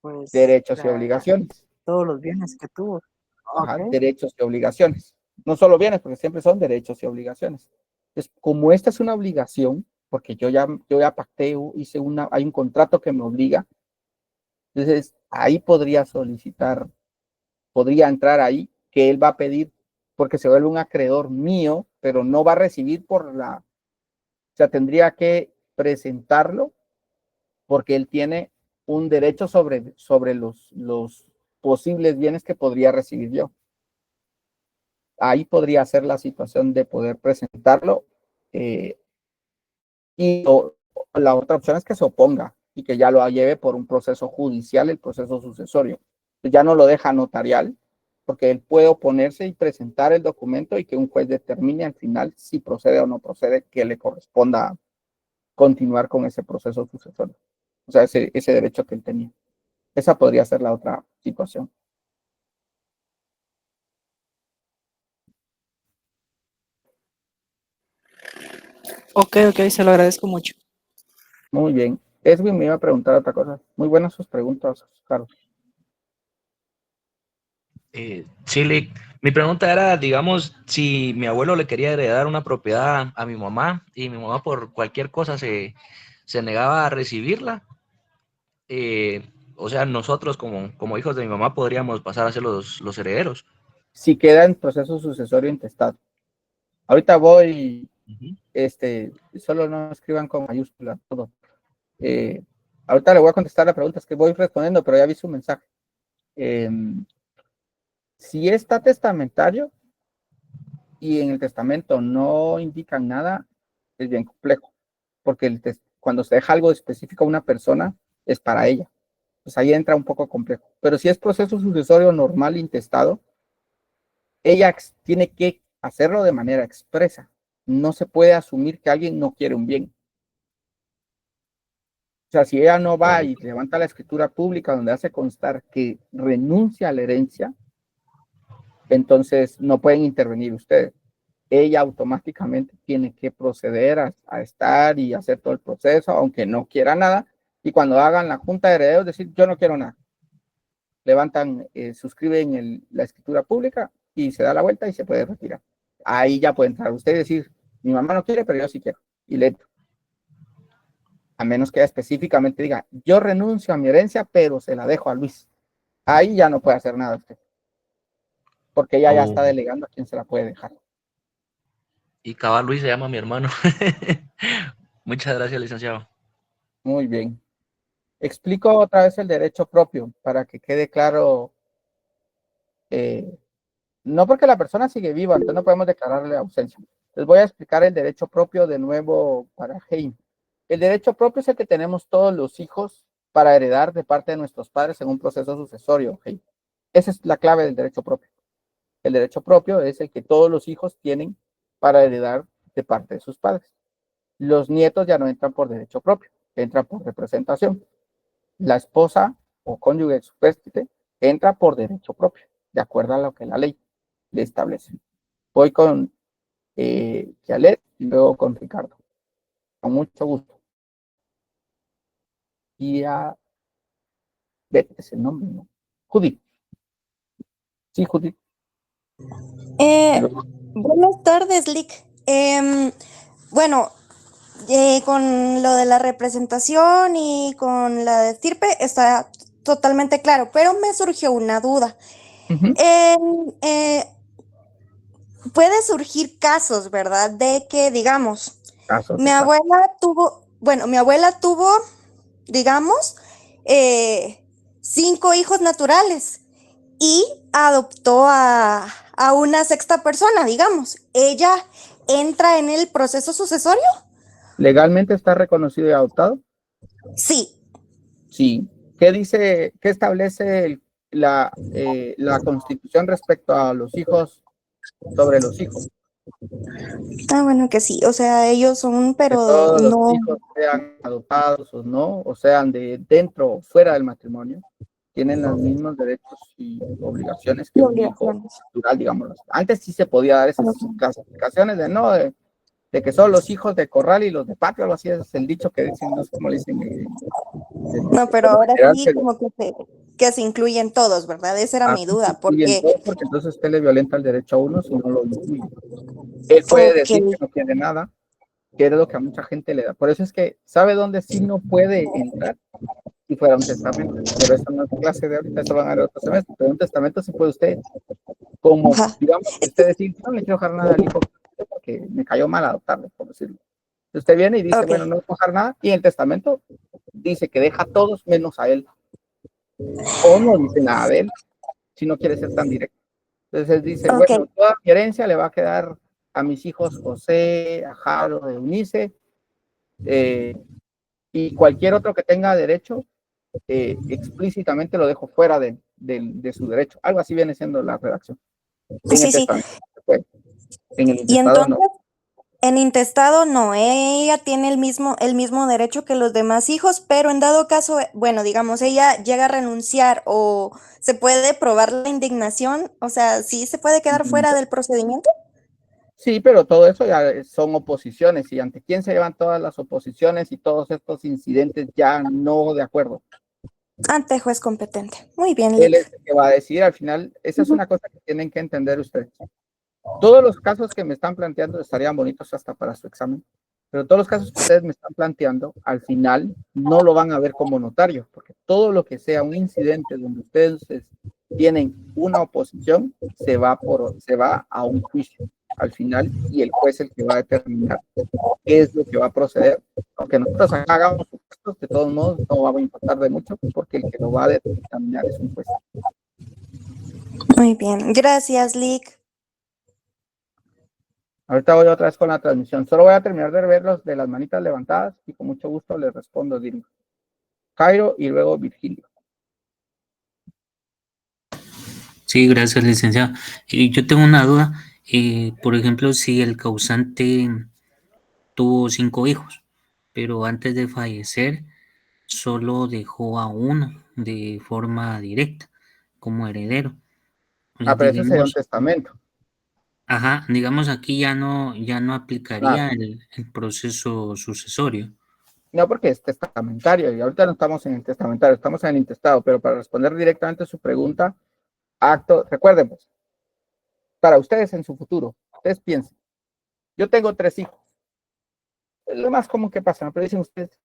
Pues Derechos y obligaciones. todos los bienes que tuvo. Ajá, Okay. derechos y obligaciones. No solo bienes, porque siempre son derechos y obligaciones. Entonces, como esta es una obligación, porque yo ya pacté, hay un contrato que me obliga, entonces ahí podría solicitar, podría entrar ahí, que él va a pedir, porque se vuelve un acreedor mío, pero no va a recibir o sea, tendría que presentarlo, porque él tiene un derecho sobre los posibles bienes que podría recibir yo. Ahí podría ser la situación de poder presentarlo. La otra opción es que se oponga y que ya lo lleve por un proceso judicial, el proceso sucesorio. Ya no lo deja notarial, porque él puede oponerse y presentar el documento y que un juez determine al final si procede o no procede, que le corresponda continuar con ese proceso sucesorio. O sea, ese derecho que él tenía. Esa podría ser la otra situación. Ok, se lo agradezco mucho. Muy bien. Edwin me iba a preguntar otra cosa. Muy buenas sus preguntas, Carlos. Sí, mi pregunta era, digamos, si mi abuelo le quería heredar una propiedad a mi mamá y mi mamá por cualquier cosa se negaba a recibirla, o sea, nosotros como hijos de mi mamá podríamos pasar a ser los herederos. Si queda en proceso sucesorio intestado. Ahorita voy, solo no escriban con mayúsculas todo. Ahorita le voy a contestar la pregunta, es que voy respondiendo, pero ya vi su mensaje. Si está testamentario y en el testamento no indican nada, es bien complejo, porque cuando se deja algo específico a una persona, es para ella. Pues ahí entra un poco complejo. Pero si es proceso sucesorio normal intestado, ella tiene que hacerlo de manera expresa. No se puede asumir que alguien no quiere un bien. O sea, si ella no va y levanta la escritura pública donde hace constar que renuncia a la herencia, entonces no pueden intervenir ustedes. Ella automáticamente tiene que proceder a estar y hacer todo el proceso, aunque no quiera nada. Y cuando hagan la junta de herederos, decir, yo no quiero nada. Levantan, suscriben la escritura pública y se da la vuelta y se puede retirar. Ahí ya puede entrar usted y decir, mi mamá no quiere, pero yo sí quiero. Y le entro. A menos que ella específicamente diga, yo renuncio a mi herencia, pero se la dejo a Luis. Ahí ya no puede hacer nada usted. Porque ella ya está delegando a quien se la puede dejar. Y cabal Luis se llama mi hermano. Muchas gracias, licenciado. Muy bien. Explico otra vez el derecho propio para que quede claro. No porque la persona sigue viva, entonces no podemos declararle ausencia. Les voy a explicar el derecho propio de nuevo para Heim. El derecho propio es el que tenemos todos los hijos para heredar de parte de nuestros padres en un proceso sucesorio, Heim. Esa es la clave del derecho propio. El derecho propio es el que todos los hijos tienen para heredar de parte de sus padres. Los nietos ya no entran por derecho propio, entran por representación. La esposa o cónyuge supérstite entra por derecho propio, de acuerdo a lo que la ley le establece. Voy con Yalet y luego con Ricardo. Con mucho gusto. Y a Beth es el nombre, ¿no? Judith. Sí, Judith. Buenas tardes, Lick. Bueno, con lo de la representación y con la de estirpe está totalmente claro, pero me surgió una duda. Puede surgir casos, ¿verdad? De que, digamos, mi abuela tuvo, digamos, 5 hijos naturales y adoptó a una sexta persona, digamos. ¿Ella entra en el proceso sucesorio? ¿Legalmente está reconocido y adoptado? Sí. Sí. ¿Qué dice, qué establece la Constitución respecto a los hijos sobre los hijos? Ah, bueno, que sí, o sea, ellos son, pero que todos no. los hijos sean adoptados o no, o sean de dentro o fuera del matrimonio, tienen los mismos derechos y obligaciones que un hijo natural, digamos. Antes sí se podía dar esas clasificaciones de no, de que son los hijos de corral y los de patio, algo así es el dicho que dicen, no sé cómo le dicen. No, pero ahora sí como que se incluyen todos, ¿verdad? Esa era mi duda, porque entonces usted le violenta el derecho a uno si no lo incluye. Él puede decir que no quiere nada, que es lo que a mucha gente le da. Por eso es que, ¿sabe dónde sí no puede entrar? Si fuera un testamento. Pero eso no es clase de ahorita, eso van a ver otro semestre. Pero un testamento sí puede usted, como, digamos, usted decir, no le quiero dejar nada al hijo porque me cayó mal adoptarlo, por decirlo. Usted viene y dice, bueno, no voy a dejar nada, y en el testamento dice que deja a todos menos a él. O no dice nada de él, si no quiere ser tan directo. Entonces dice, bueno, toda mi herencia le va a quedar a mis hijos José, a Jaro, Eunice, y cualquier otro que tenga derecho, explícitamente lo dejo fuera de su derecho. Algo así viene siendo la redacción. En el testamento se puede. En el intestado no. En intestado no, ella tiene el mismo derecho que los demás hijos, pero en dado caso, bueno, digamos, ella llega a renunciar o se puede probar la indignación, o sea, ¿sí se puede quedar fuera del procedimiento? Sí, pero todo eso ya son oposiciones, y ante quién se llevan todas las oposiciones y todos estos incidentes ya no de acuerdo. Ante juez competente. Muy bien, Él es el que va a decir al final. Esa es una cosa que tienen que entender ustedes. Todos los casos que me están planteando estarían bonitos hasta para su examen, pero todos los casos que ustedes me están planteando, al final no lo van a ver como notario, porque todo lo que sea un incidente donde ustedes tienen una oposición, se va a un juicio al final, y el juez es el que va a determinar qué es lo que va a proceder. Aunque nosotros hagamos supuestos, de todos modos no va a impactar de mucho, porque el que lo va a determinar es un juez. Muy bien, gracias, Lick. Ahorita voy otra vez con la transmisión. Solo voy a terminar de ver los de las manitas levantadas y con mucho gusto les respondo. Jairo y luego Virgilio. Sí, gracias, licenciado. Yo tengo una duda. Por ejemplo, si el causante tuvo 5 hijos, pero antes de fallecer solo dejó a uno de forma directa como heredero. Ah, Pues pero eso sería un digamos, testamento. ajá, digamos aquí ya no Claro. aplicaría el proceso sucesorio. No, porque es testamentario y ahorita no estamos en el testamentario, estamos en el intestado, pero para responder directamente a su pregunta, recuerden, pues, para ustedes en su futuro, ustedes piensen, yo tengo 3 hijos, es lo más común que pasa, ¿no? Pero dicen ustedes,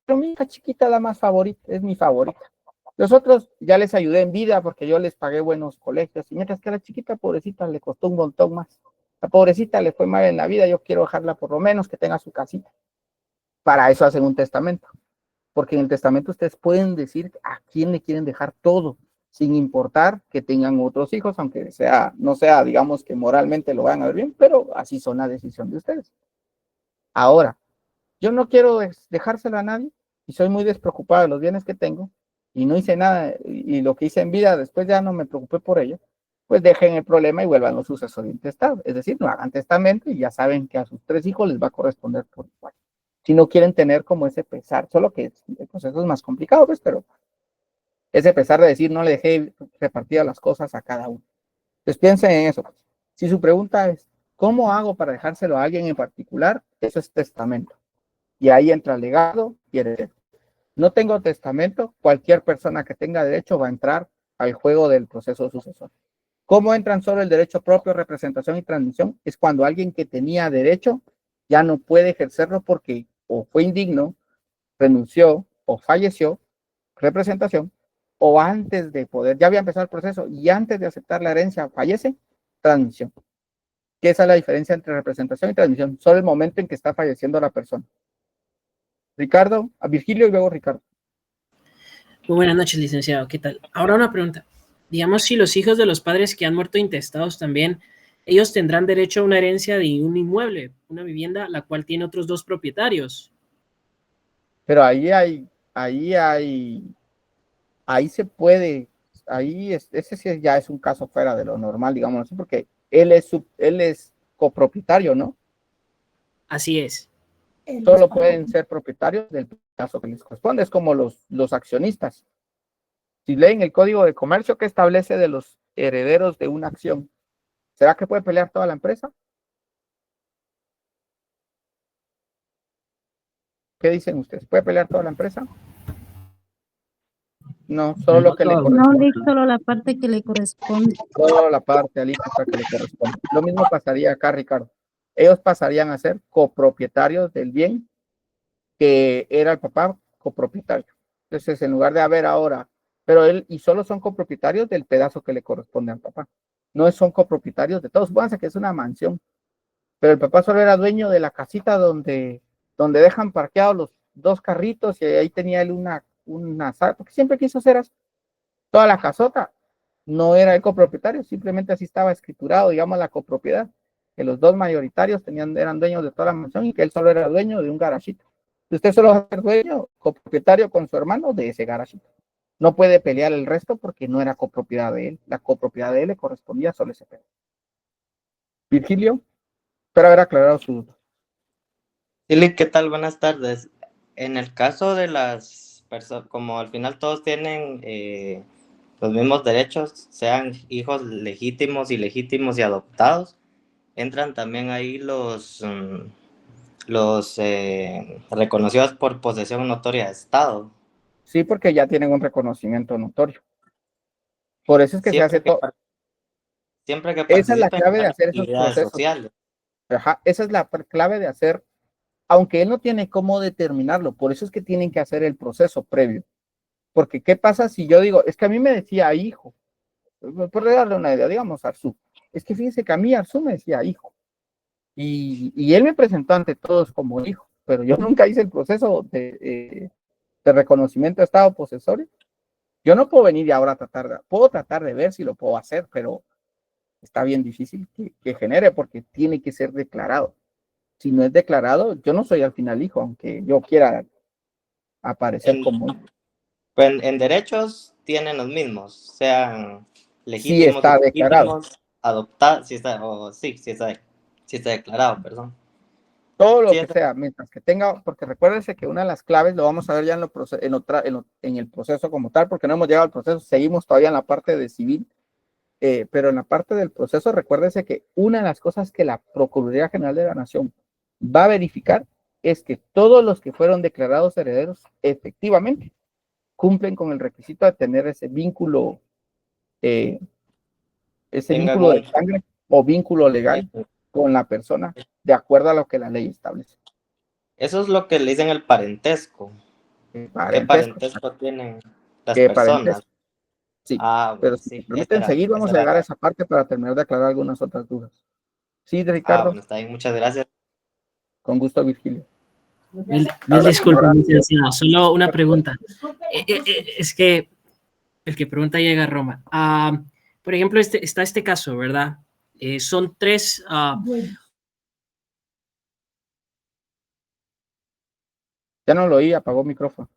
pero mi hija chiquita la más favorita, es mi favorita. Los otros ya les ayudé en vida porque yo les pagué buenos colegios, y mientras que a la chiquita pobrecita le costó un montón más. La pobrecita le fue mal en la vida, yo quiero dejarla por lo menos que tenga su casita. Para eso hacen un testamento, porque en el testamento ustedes pueden decir a quién le quieren dejar todo, sin importar que tengan otros hijos, aunque no sea, digamos, que moralmente lo van a ver bien, pero así son la decisión de ustedes. Ahora, yo no quiero dejárselo a nadie y soy muy despreocupado de los bienes que tengo y no hice nada y lo que hice en vida después ya no me preocupé por ello, pues dejen el problema y vuelvan los sucesores intestados. Es decir, no hagan testamento y ya saben que a sus 3 hijos les va a corresponder por igual. Si no quieren tener como ese pesar, solo que el proceso es más complicado, pues, pero ese pesar de decir no le dejé repartidas las cosas a cada uno. Entonces piensen en eso. Si su pregunta es, ¿cómo hago para dejárselo a alguien en particular? Eso es testamento. Y ahí entra legado y heredero. No tengo testamento, cualquier persona que tenga derecho va a entrar al juego del proceso sucesorio. ¿Cómo entran solo el derecho propio, representación y transmisión? Es cuando alguien que tenía derecho ya no puede ejercerlo porque o fue indigno, renunció o falleció, representación, o antes de poder, ya había empezado el proceso y antes de aceptar la herencia fallece, transmisión. ¿Qué es la diferencia entre representación y transmisión? Solo el momento en que está falleciendo la persona. Ricardo, a Virgilio y luego Ricardo. Muy buenas noches, licenciado. ¿Qué tal? Ahora una pregunta. Digamos, si los hijos de los padres que han muerto intestados también, ellos tendrán derecho a una herencia de un inmueble, una vivienda, la cual tiene otros 2 propietarios. Pero ahí se puede, ese sí ya es un caso fuera de lo normal, digamos así, porque él es copropietario, ¿no? Así es. Solo pueden ser propietarios del caso que les corresponde, es como los accionistas. Si leen el Código de Comercio que establece de los herederos de una acción, ¿será que puede pelear toda la empresa? ¿Qué dicen ustedes? ¿Puede pelear toda la empresa? No, solo lo que le corresponde. No, solo la parte que le corresponde. Solo la parte al hijo que le corresponde. Lo mismo pasaría acá, Ricardo. Ellos pasarían a ser copropietarios del bien que era el papá copropietario. Entonces, en lugar de haber ahora, pero él y solo son copropietarios del pedazo que le corresponde al papá. No son copropietarios de todos. Supónganse que es una mansión, pero el papá solo era dueño de la casita donde dejan parqueados los 2 carritos y ahí tenía él una sala, porque siempre quiso hacer así. Toda la casota no era el copropietario, simplemente así estaba escriturado, digamos, la copropiedad, que los 2 mayoritarios eran dueños de toda la mansión y que él solo era dueño de un garajito. Usted solo va a ser dueño, copropietario con su hermano de ese garajito. No puede pelear el resto porque no era copropiedad de él. La copropiedad de él le correspondía solo ese pedazo. Virgilio, espero haber aclarado su duda. Dile, ¿qué tal? Buenas tardes. En el caso de las personas, como al final todos tienen los mismos derechos, sean hijos legítimos, ilegítimos y adoptados, entran también ahí los reconocidos por posesión notoria de Estado. Sí, porque ya tienen un reconocimiento notorio. Por eso es que Siempre se hace todo. Siempre que esa es la participen clave en de hacer esos actividades procesos. sociales. Ajá, esa es la clave de hacer, aunque él no tiene cómo determinarlo, por eso es que tienen que hacer el proceso previo. Porque, ¿qué pasa si yo digo, es que a mí me decía hijo? Por darle una idea, digamos, Arzú. Es que fíjense que a mí Arzú me decía hijo. Y él me presentó ante todos como hijo, pero yo nunca hice el proceso de reconocimiento de estado posesorio. Yo no puedo venir y ahora puedo tratar de ver si lo puedo hacer, pero está bien difícil que genere porque tiene que ser declarado. Si no es declarado, yo no soy al final hijo, aunque yo quiera aparecer como hijo. Pues en derechos tienen los mismos, sean Sí está declarado. ilegítimos, adoptados, sí está declarado, perdón. Todo lo Sí, que sea, mientras que tenga, porque recuérdense que una de las claves lo vamos a ver ya en el proceso como tal, porque no hemos llegado al proceso, seguimos todavía en la parte de civil, pero en la parte del proceso, recuérdense que una de las cosas que la Procuraduría General de la Nación va a verificar es que todos los que fueron declarados herederos efectivamente cumplen con el requisito de tener ese vínculo tengan de sangre o vínculo legal con la persona, de acuerdo a lo que la ley establece. Eso es lo que le dicen el parentesco. ¿Qué parentesco tienen las personas? Sí, Ah, pero bueno, si me sí, permiten seguir, vamos a llegar a esa parte para terminar de aclarar algunas otras dudas. Sí, Ricardo. Bueno, está bien, muchas gracias. Con gusto, Virgilio. Mil disculpas, licenciado. Solo una pregunta. Es que el que pregunta llega a Roma. Por ejemplo, está este caso, ¿verdad? Son tres. Ya no lo oí, apagó el micrófono.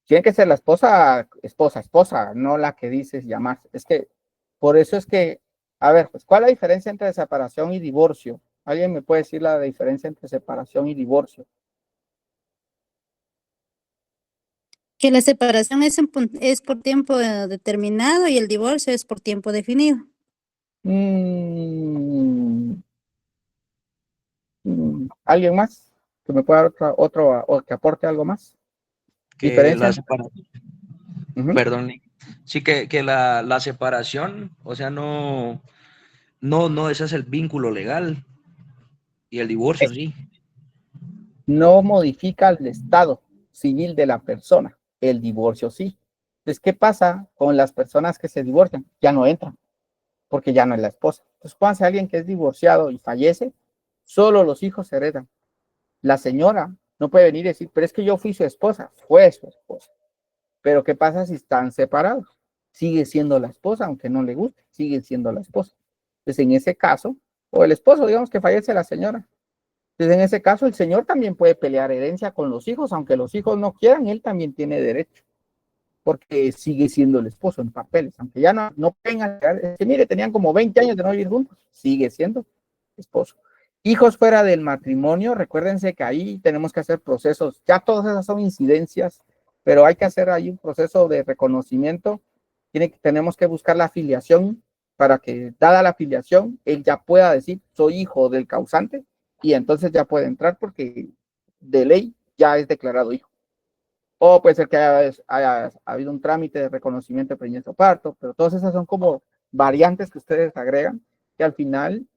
Tiene que ser la esposa, no la que dices llamar. Es que, por eso es que, a ver, pues, ¿cuál es la diferencia entre separación y divorcio? ¿Alguien me puede decir la diferencia entre separación y divorcio? Que la separación es por tiempo determinado y el divorcio es por tiempo definido. ¿Alguien más que me pueda dar otro o que aporte algo más? Que ¿Diferencia? la separación, perdón, sí que la separación, o sea, no, ese es el vínculo legal y el divorcio sí. No modifica el estado civil de la persona, el divorcio sí. Entonces, ¿qué pasa con las personas que se divorcian? Ya no entran, porque ya no es la esposa. Entonces, cuando alguien que es divorciado y fallece, solo los hijos heredan. La señora no puede venir y decir, pero es que yo fui su esposa, fue su esposa. Pero ¿qué pasa si están separados? Sigue siendo la esposa, aunque no le guste, sigue siendo la esposa. Entonces, en ese caso, o el esposo, digamos que fallece la señora. Entonces, en ese caso, el señor también puede pelear herencia con los hijos, aunque los hijos no quieran, él también tiene derecho, porque sigue siendo el esposo en papeles, aunque ya no tengan, mire, tenían como 20 años de no vivir juntos, sigue siendo esposo. Hijos fuera del matrimonio, recuérdense que ahí tenemos que hacer procesos, ya todas esas son incidencias, pero hay que hacer ahí un proceso de reconocimiento, tenemos que buscar la afiliación para que, dada la afiliación, él ya pueda decir, soy hijo del causante, y entonces ya puede entrar porque de ley ya es declarado hijo. O puede ser que haya habido un trámite de reconocimiento de preñez o parto, pero todas esas son como variantes que ustedes agregan que al final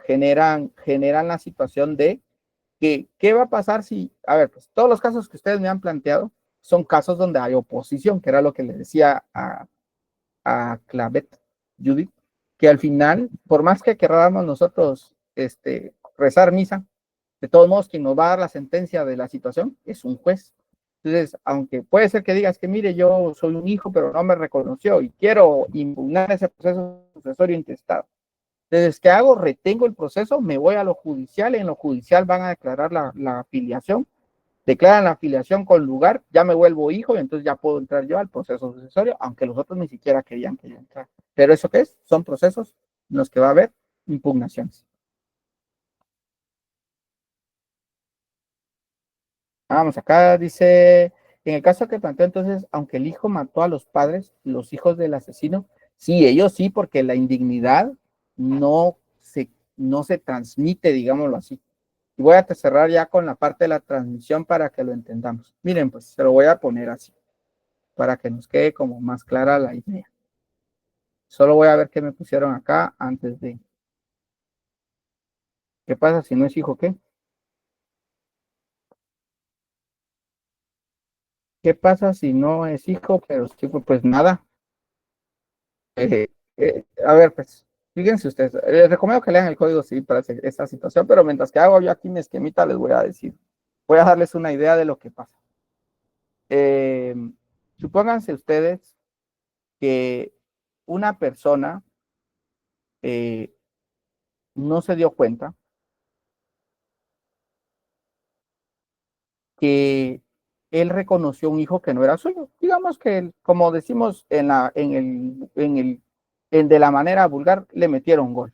generan la situación de que, ¿qué va a pasar si, a ver, pues todos los casos que ustedes me han planteado son casos donde hay oposición, que era lo que le decía a Clavet, Judith, que al final, por más que queramos nosotros rezar misa, de todos modos, quien nos va a dar la sentencia de la situación es un juez. Entonces, aunque puede ser que digas que, mire, yo soy un hijo, pero no me reconoció y quiero impugnar ese proceso sucesorio intestado. Entonces, ¿qué hago? Retengo el proceso, me voy a lo judicial, y en lo judicial van a declarar la afiliación, declaran la afiliación con lugar, ya me vuelvo hijo y entonces ya puedo entrar yo al proceso sucesorio, aunque los otros ni siquiera querían que yo entrara. Pero ¿eso qué es? Son procesos en los que va a haber impugnaciones. Vamos, acá dice, en el caso que planteó entonces, aunque el hijo mató a los padres, los hijos del asesino, sí, ellos sí, porque la indignidad no se transmite, digámoslo así. Y voy a cerrar ya con la parte de la transmisión para que lo entendamos. Miren, pues se lo voy a poner así, para que nos quede como más clara la idea. Solo voy a ver qué me pusieron acá antes de. ¿Qué pasa si no es hijo qué? ¿Qué pasa si no es hijo, pero sí, pues nada? A ver, pues, fíjense ustedes, les recomiendo que lean el Código Civil para esta situación, pero mientras que hago yo aquí mi esquemita, les voy a decir, voy a darles una idea de lo que pasa. Supónganse ustedes que una persona no se dio cuenta que él reconoció un hijo que no era suyo. Digamos que, como decimos de la manera vulgar, le metieron gol.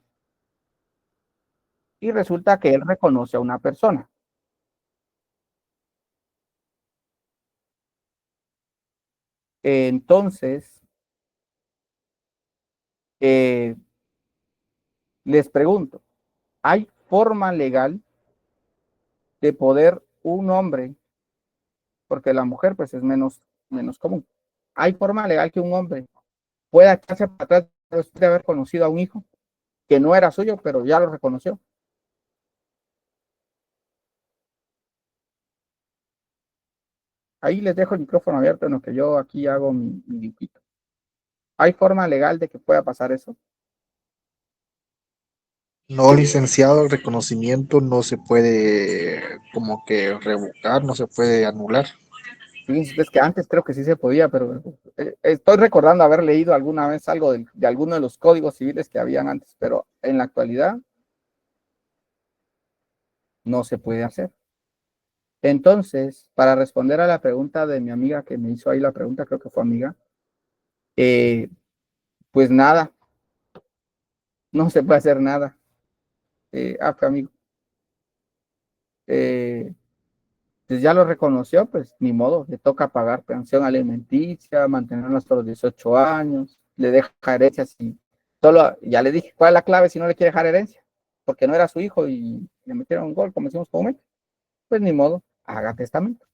Y resulta que él reconoce a una persona. Entonces, les pregunto, ¿hay forma legal de poder un hombre, porque la mujer pues es menos común, ¿hay forma legal que un hombre pueda echarse para atrás después de haber conocido a un hijo que no era suyo, pero ya lo reconoció? Ahí les dejo el micrófono abierto en lo que yo aquí hago mi dibujito. ¿Hay forma legal de que pueda pasar eso? No, licenciado, el reconocimiento no se puede como que revocar, no se puede anular. Fíjense ustedes que antes creo que sí se podía, pero estoy recordando haber leído alguna vez algo de alguno de los códigos civiles que habían antes, pero en la actualidad no se puede hacer. Entonces, para responder a la pregunta de mi amiga que me hizo ahí la pregunta, creo que fue amiga, pues nada, no se puede hacer nada. Fue amigo. Pues ya lo reconoció, pues ni modo, le toca pagar pensión alimenticia, mantenerlo hasta los 18 años, le deja herencia si solo, ya le dije cuál es la clave si no le quiere dejar herencia, porque no era su hijo y le metieron un gol, como decimos comúnmente, pues ni modo, haga testamento.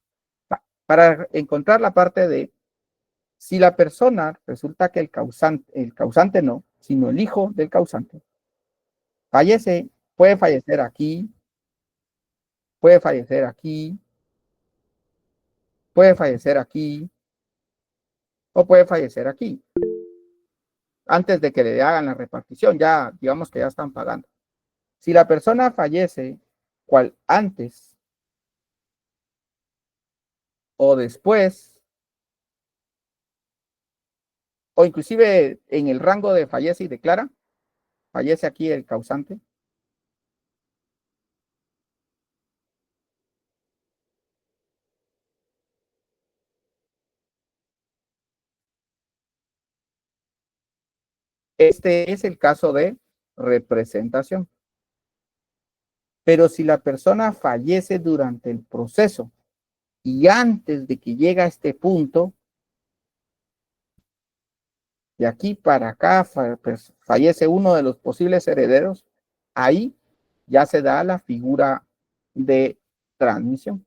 Para encontrar la parte de si la persona resulta que el causante no, sino el hijo del causante, fallece, puede fallecer aquí, puede fallecer aquí, puede fallecer aquí, o puede fallecer aquí, antes de que le hagan la repartición, ya digamos que ya están pagando. Si la persona fallece, cual antes o después, o inclusive en el rango de fallece y declara, fallece aquí el causante, este es el caso de representación. Pero si la persona fallece durante el proceso y antes de que llegue a este punto, de aquí para acá fallece uno de los posibles herederos, ahí ya se da la figura de transmisión,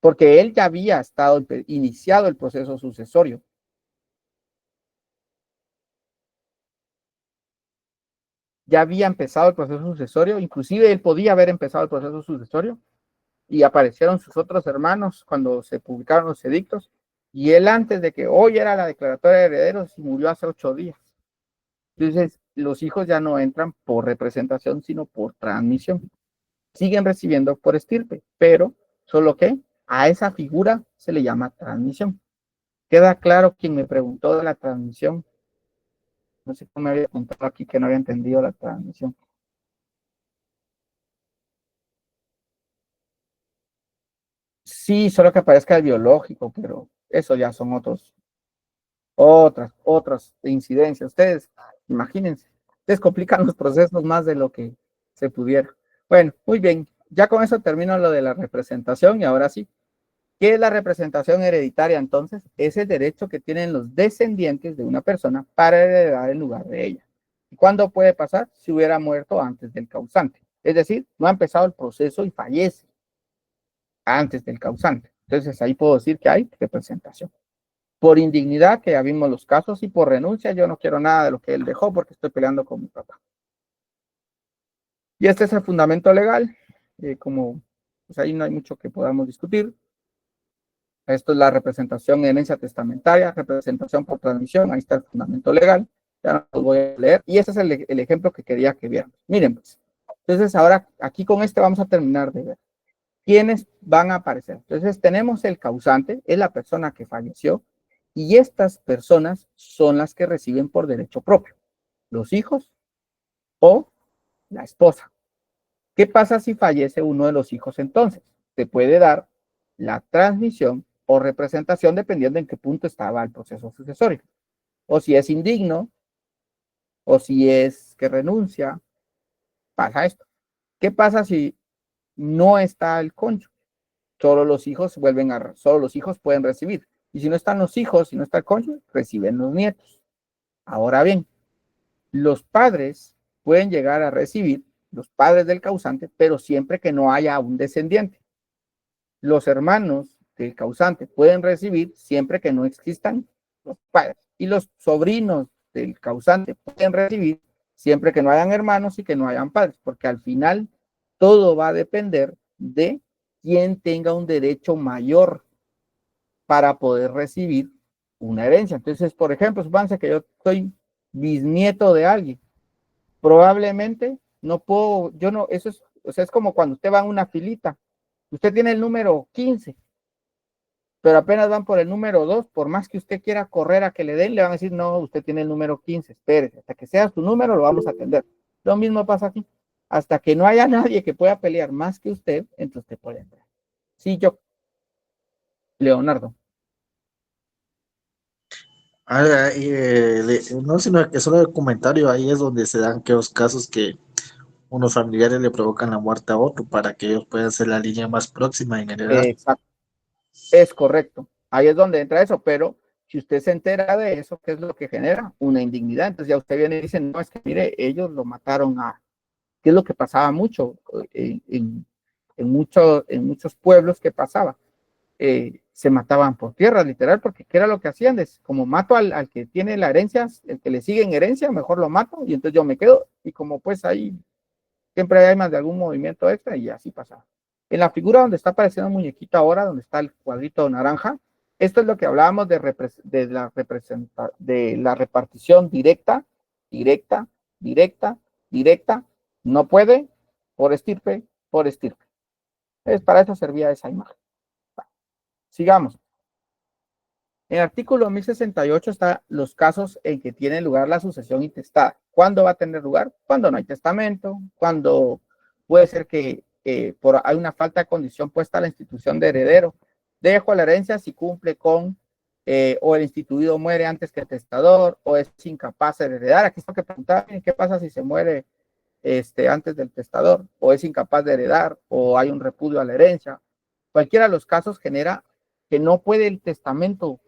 porque él ya había iniciado el proceso sucesorio. Ya había empezado el proceso sucesorio, inclusive él podía haber empezado el proceso sucesorio, y aparecieron sus otros hermanos cuando se publicaron los edictos, y él antes de que hoy era la declaratoria de herederos y murió hace 8 días. Entonces, los hijos ya no entran por representación, sino por transmisión. Siguen recibiendo por estirpe, pero solo que a esa figura se le llama transmisión. ¿Queda claro quien me preguntó de la transmisión? No sé cómo me había contado aquí que no había entendido la transmisión. Sí, solo que aparezca el biológico, pero eso ya son otras incidencias. Ustedes, imagínense, ustedes complican los procesos más de lo que se pudiera. Bueno, muy bien, ya con eso termino lo de la representación y ahora sí. ¿Qué es la representación hereditaria entonces? Es el derecho que tienen los descendientes de una persona para heredar en lugar de ella. ¿Y cuándo puede pasar? Si hubiera muerto antes del causante. Es decir, no ha empezado el proceso y fallece antes del causante. Entonces ahí puedo decir que hay representación. Por indignidad, que ya vimos los casos, y por renuncia, yo no quiero nada de lo que él dejó porque estoy peleando con mi papá. Y este es el fundamento legal. Como pues ahí no hay mucho que podamos discutir. Esto es la representación en herencia testamentaria, representación por transmisión, ahí está el fundamento legal, ya no los voy a leer, y este es el ejemplo que quería que vieran. Miren pues, entonces ahora aquí con este vamos a terminar de ver quiénes van a aparecer. Entonces tenemos el causante, es la persona que falleció, y estas personas son las que reciben por derecho propio, los hijos o la esposa. ¿Qué pasa si fallece uno de los hijos entonces? Se puede dar la transmisión o representación dependiendo en qué punto estaba el proceso sucesorio. O si es indigno, o si es que renuncia, pasa esto. ¿Qué pasa si no está el cónyuge? Solo los hijos pueden recibir. Y si no están los hijos, si no está el cónyuge, reciben los nietos. Ahora bien, los padres pueden llegar a recibir, los padres del causante, pero siempre que no haya un descendiente. Los hermanos del causante pueden recibir siempre que no existan los padres. Y los sobrinos del causante pueden recibir siempre que no hayan hermanos y que no hayan padres, porque al final todo va a depender de quién tenga un derecho mayor para poder recibir una herencia. Entonces, por ejemplo, supónganse que yo soy bisnieto de alguien. Probablemente no puedo, yo no, eso es, o sea, es como cuando usted va a una filita. Usted tiene el número 15, pero apenas van por el número 2, por más que usted quiera correr a que le den, le van a decir, no, usted tiene el número 15, espérese, hasta que sea su número lo vamos a atender. Lo mismo pasa aquí. Hasta que no haya nadie que pueda pelear más que usted, entonces usted puede entrar. Sí, yo. Leonardo. No, sino que solo el comentario ahí es donde se dan aquellos casos que unos familiares le provocan la muerte a otro para que ellos puedan ser la línea más próxima en heredar. Exacto. Es correcto. Ahí es donde entra eso, pero si usted se entera de eso, ¿qué es lo que genera? Una indignidad. Entonces ya usted viene y dice, no, es que mire, ellos lo mataron a... ¿Qué es lo que pasaba mucho en muchos pueblos que pasaba? Se mataban por tierra, literal, porque ¿qué era lo que hacían? Como mato al que tiene la herencia, el que le sigue en herencia, mejor lo mato y entonces yo me quedo. Y como pues ahí siempre hay más de algún movimiento extra y así pasaba. En la figura donde está apareciendo un muñequito ahora, donde está el cuadrito naranja, esto es lo que hablábamos de la repartición directa, directa, directa, directa. No puede, por estirpe, por estirpe. Para eso servía esa imagen. Sigamos. En el artículo 1068 están los casos en que tiene lugar la sucesión intestada. ¿Cuándo va a tener lugar? Cuando no hay testamento, cuando puede ser que hay una falta de condición puesta a la institución de heredero. Dejo la herencia si cumple con, o el instituido muere antes que el testador, o es incapaz de heredar. Aquí está que preguntar, ¿qué pasa si se muere antes del testador? O es incapaz de heredar, o hay un repudio a la herencia. Cualquiera de los casos genera que no puede el testamento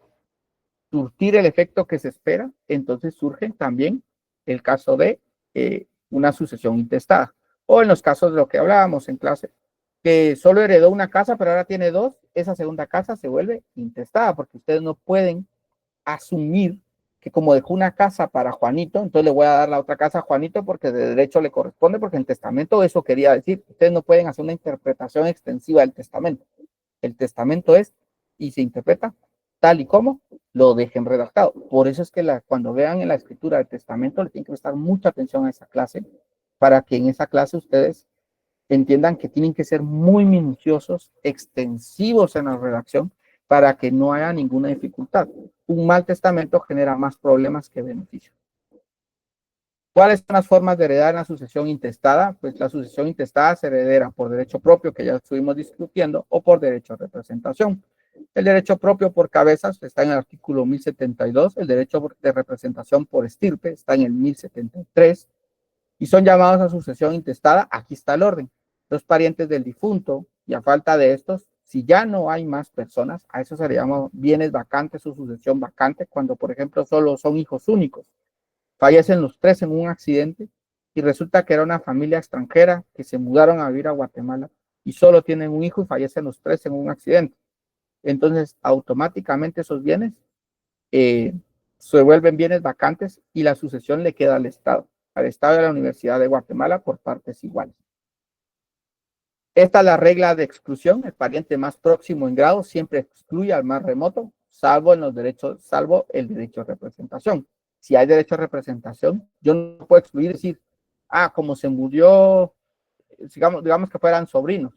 surtir el efecto que se espera, entonces surge también el caso de una sucesión intestada. O en los casos de lo que hablábamos en clase, que solo heredó una casa, pero ahora tiene dos, esa segunda casa se vuelve intestada, porque ustedes no pueden asumir que como dejó una casa para Juanito, entonces le voy a dar la otra casa a Juanito porque de derecho le corresponde, porque en testamento eso quería decir. Ustedes no pueden hacer una interpretación extensiva del testamento. El testamento es, y se interpreta tal y como lo dejen redactado. Por eso es que cuando vean en la escritura del testamento le tienen que prestar mucha atención a esa clase, para que en esa clase ustedes entiendan que tienen que ser muy minuciosos, extensivos en la redacción, para que no haya ninguna dificultad. Un mal testamento genera más problemas que beneficios. ¿Cuáles son las formas de heredar en la sucesión intestada? Pues la sucesión intestada se heredera por derecho propio, que ya estuvimos discutiendo, o por derecho de representación. El derecho propio por cabezas está en el artículo 1072, el derecho de representación por estirpe está en el 1073, y son llamados a sucesión intestada. Aquí está el orden. Los parientes del difunto, y a falta de estos, si ya no hay más personas, a eso se le llama bienes vacantes o sucesión vacante, cuando por ejemplo solo son hijos únicos. Fallecen los tres en un accidente y resulta que era una familia extranjera que se mudaron a vivir a Guatemala y solo tienen un hijo y fallecen los tres en un accidente. Entonces, automáticamente esos bienes se vuelven bienes vacantes y la sucesión le queda al Estado y a la Universidad de Guatemala por partes iguales. Esta es la regla de exclusión. El pariente más próximo en grado siempre excluye al más remoto, salvo el derecho de representación. Si hay derecho a representación, yo no puedo excluir y decir, como se murió, digamos que fueran sobrinos,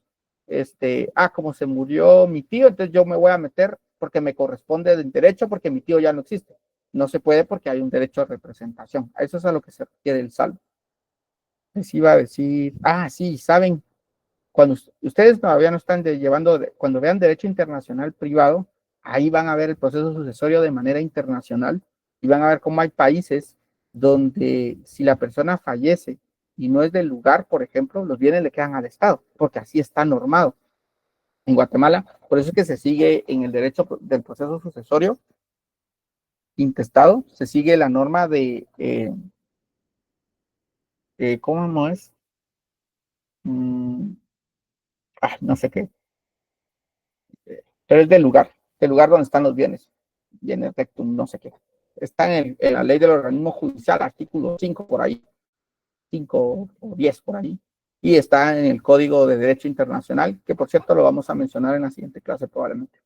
como se murió mi tío, entonces yo me voy a meter porque me corresponde del derecho, porque mi tío ya no existe. No se puede porque hay un derecho a representación. A eso es a lo que se refiere el salvo. Les iba a decir, sí, ¿saben cuando ustedes todavía no están llevando, cuando vean derecho internacional privado, ahí van a ver el proceso sucesorio de manera internacional y van a ver cómo hay países donde si la persona fallece y no es del lugar, por ejemplo, los bienes le quedan al Estado, porque así está normado. En Guatemala, por eso es que se sigue en el derecho del proceso sucesorio intestado, se sigue la norma de, ¿cómo no es? No sé qué, pero es del lugar donde están los bienes, bienes rectum, no sé qué. Está en la ley del organismo judicial, artículo 5 por ahí, 5 o 10 por ahí, y está en el Código de Derecho Internacional, que por cierto lo vamos a mencionar en la siguiente clase probablemente.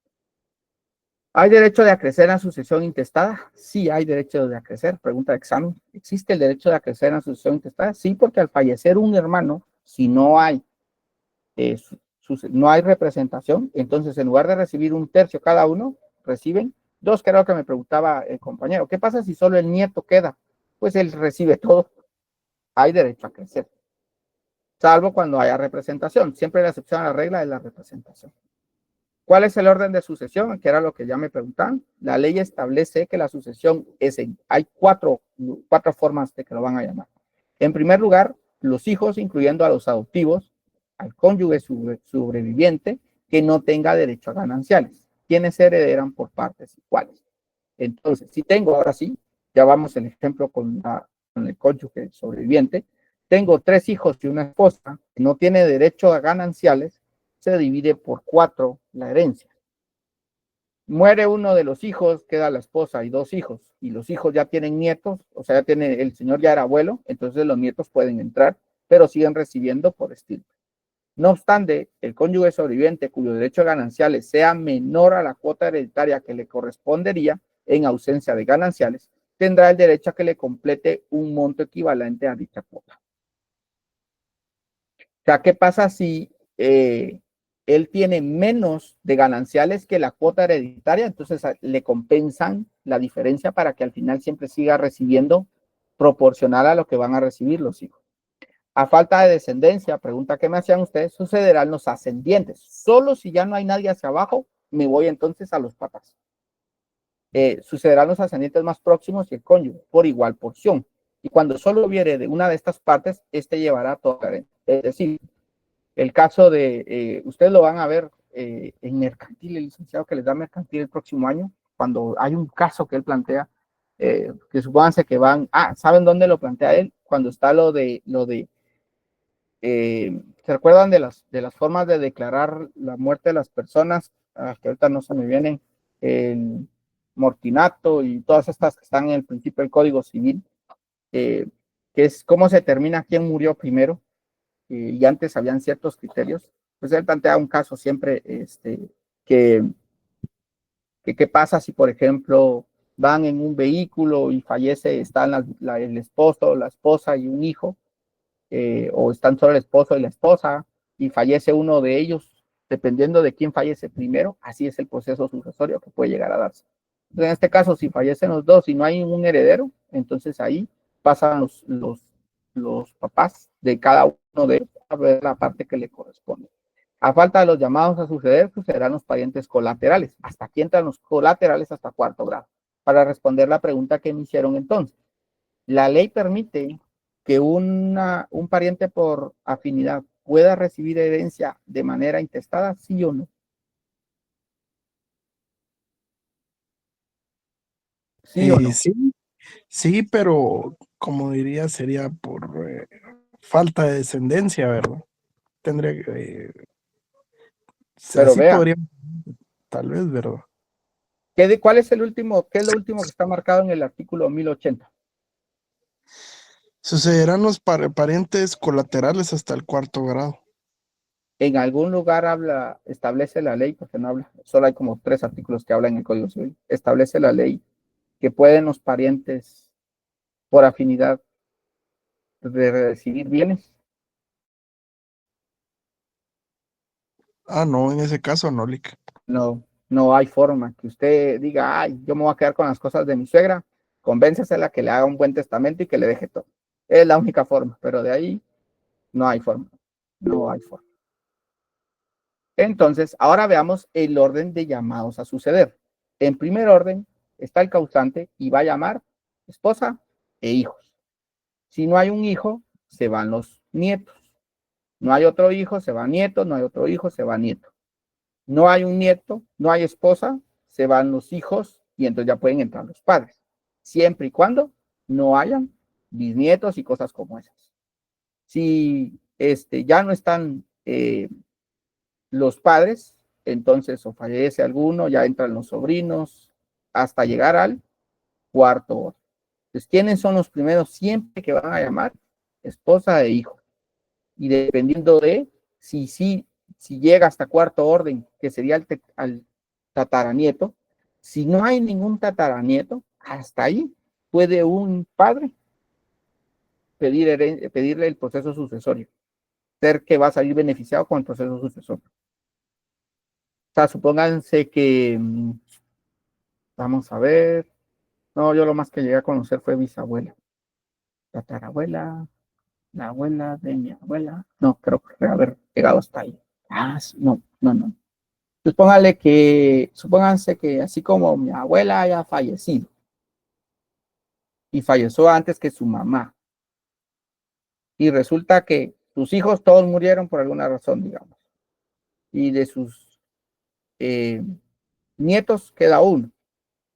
¿Hay derecho de acrecer en sucesión intestada? Sí, hay derecho de acrecer. Pregunta de examen. ¿Existe el derecho de acrecer en sucesión intestada? Sí, porque al fallecer un hermano, si no hay, no hay representación, entonces en lugar de recibir un tercio cada uno, reciben dos, que era lo que me preguntaba el compañero. ¿Qué pasa si solo el nieto queda? Pues él recibe todo. Hay derecho a crecer, salvo cuando haya representación. Siempre la excepción a la regla es la representación. ¿Cuál es el orden de sucesión? Que era lo que ya me preguntaban. La ley establece que la sucesión hay cuatro formas de que lo van a llamar. En primer lugar, los hijos, incluyendo a los adoptivos, al cónyuge sobreviviente que no tenga derecho a gananciales, quienes se heredan por partes iguales. Entonces, si tengo, ahora sí, ya vamos el ejemplo con el cónyuge sobreviviente, tengo 3 hijos y una esposa que no tiene derecho a gananciales, se divide por 4 la herencia. Muere uno de los hijos, queda la esposa y 2 hijos, y los hijos ya tienen nietos, o sea, el señor ya era abuelo, entonces los nietos pueden entrar, pero siguen recibiendo por estirpe. No obstante, el cónyuge sobreviviente cuyo derecho a gananciales sea menor a la cuota hereditaria que le correspondería en ausencia de gananciales, tendrá el derecho a que le complete un monto equivalente a dicha cuota. O sea, ¿qué pasa si él tiene menos de gananciales que la cuota hereditaria? Entonces le compensan la diferencia para que al final siempre siga recibiendo proporcional a lo que van a recibir los hijos. A falta de descendencia, pregunta que me hacían ustedes, sucederán los ascendientes. Solo si ya no hay nadie hacia abajo, me voy entonces a los papás. Sucederán los ascendientes más próximos y el cónyuge, por igual porción. Y cuando solo hubiere de una de estas partes, este llevará toda la herencia. Es decir, el caso de, ustedes lo van a ver en mercantil, el licenciado que les da mercantil el próximo año, cuando hay un caso que él plantea, que supónganse que van, ¿saben dónde lo plantea él? Cuando está lo de ¿se recuerdan de las formas de declarar la muerte de las personas? Que ahorita no se me vienen, el mortinato y todas estas que están en el principio del Código Civil, que es cómo se determina quién murió primero, y antes habían ciertos criterios. Pues él plantea un caso siempre, ¿qué pasa si, por ejemplo, van en un vehículo y fallece, están el esposo, la esposa y un hijo? O están solo el esposo y la esposa y fallece uno de ellos, dependiendo de quién fallece primero, así es el proceso sucesorio que puede llegar a darse. Entonces, en este caso, si fallecen los dos y no hay un heredero, entonces ahí pasan los papás de cada uno de ellos a ver la parte que le corresponde. A falta de los llamados a suceder, sucederán los parientes colaterales. Hasta aquí entran los colaterales hasta 4º grado. Para responder la pregunta que me hicieron entonces, la ley permite que un pariente por afinidad pueda recibir herencia de manera intestada, ¿sí o no? ¿Sí o no? Sí, pero como diría, sería por falta de descendencia, ¿verdad? Tendría que... pero así vea, podría, tal vez, ¿verdad? ¿cuál es el último? ¿Qué es lo último que está marcado en el artículo 1080? Sucederán los parientes colaterales hasta el 4º grado. En algún lugar establece la ley, porque no habla, solo hay como 3 artículos que hablan en el Código Civil, establece la ley que pueden los parientes por afinidad de recibir bienes. No, en ese caso no, Lick. No hay forma que usted diga, ay, yo me voy a quedar con las cosas de mi suegra, convéncesela que le haga un buen testamento y que le deje todo. Es la única forma, pero de ahí no hay forma. No hay forma. Entonces, ahora veamos el orden de llamados a suceder. En primer orden está el causante y va a llamar esposa e hijos. Si no hay un hijo, se van los nietos. No hay otro hijo, se va nieto. No hay otro hijo, se va nieto. No hay un nieto, no hay esposa, se van los hijos y entonces ya pueden entrar los padres. Siempre y cuando no hayan bisnietos y cosas como esas. Si ya no están los padres, entonces o fallece alguno, ya entran los sobrinos, hasta llegar al cuarto orden. Entonces, ¿quiénes son los primeros siempre que van a llamar? Esposa e hijo. Y dependiendo de si llega hasta cuarto orden, que sería al tataranieto, si no hay ningún tataranieto, hasta ahí puede un padre pedirle el proceso sucesorio, ser que va a salir beneficiado con el proceso sucesorio. O sea, supónganse que, vamos a ver, no, yo lo más que llegué a conocer fue bisabuela, tatarabuela, la abuela de mi abuela, no, creo que debe haber llegado hasta ahí. No. Supónganse que así como mi abuela haya fallecido y falleció antes que su mamá, y resulta que sus hijos todos murieron por alguna razón, digamos, y de sus nietos queda uno,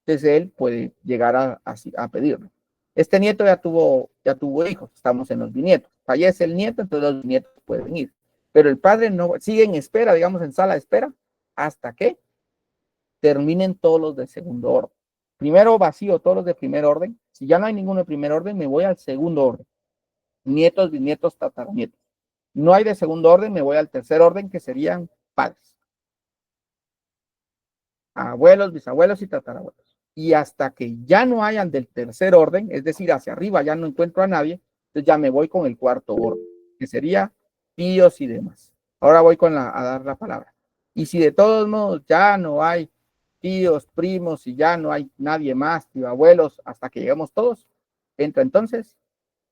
entonces él puede llegar a pedirlo. Este nieto ya tuvo hijos, estamos en los bisnietos, fallece el nieto, entonces los nietos pueden ir, pero el padre no sigue en espera, digamos en sala de espera, hasta que terminen todos los de segundo orden. Primero vacío todos los de primer orden. Si ya no hay ninguno de primer orden, me voy al segundo orden. Nietos, bisnietos, tataranietos. No hay de segundo orden, me voy al tercer orden, que serían padres. Abuelos, bisabuelos y tatarabuelos. Y hasta que ya no hayan del tercer orden, es decir, hacia arriba ya no encuentro a nadie, entonces ya me voy con el cuarto orden, que sería tíos y demás. Ahora voy a dar la palabra. Y si de todos modos ya no hay tíos, primos, y ya no hay nadie más, tío, abuelos, hasta que lleguemos todos, entra entonces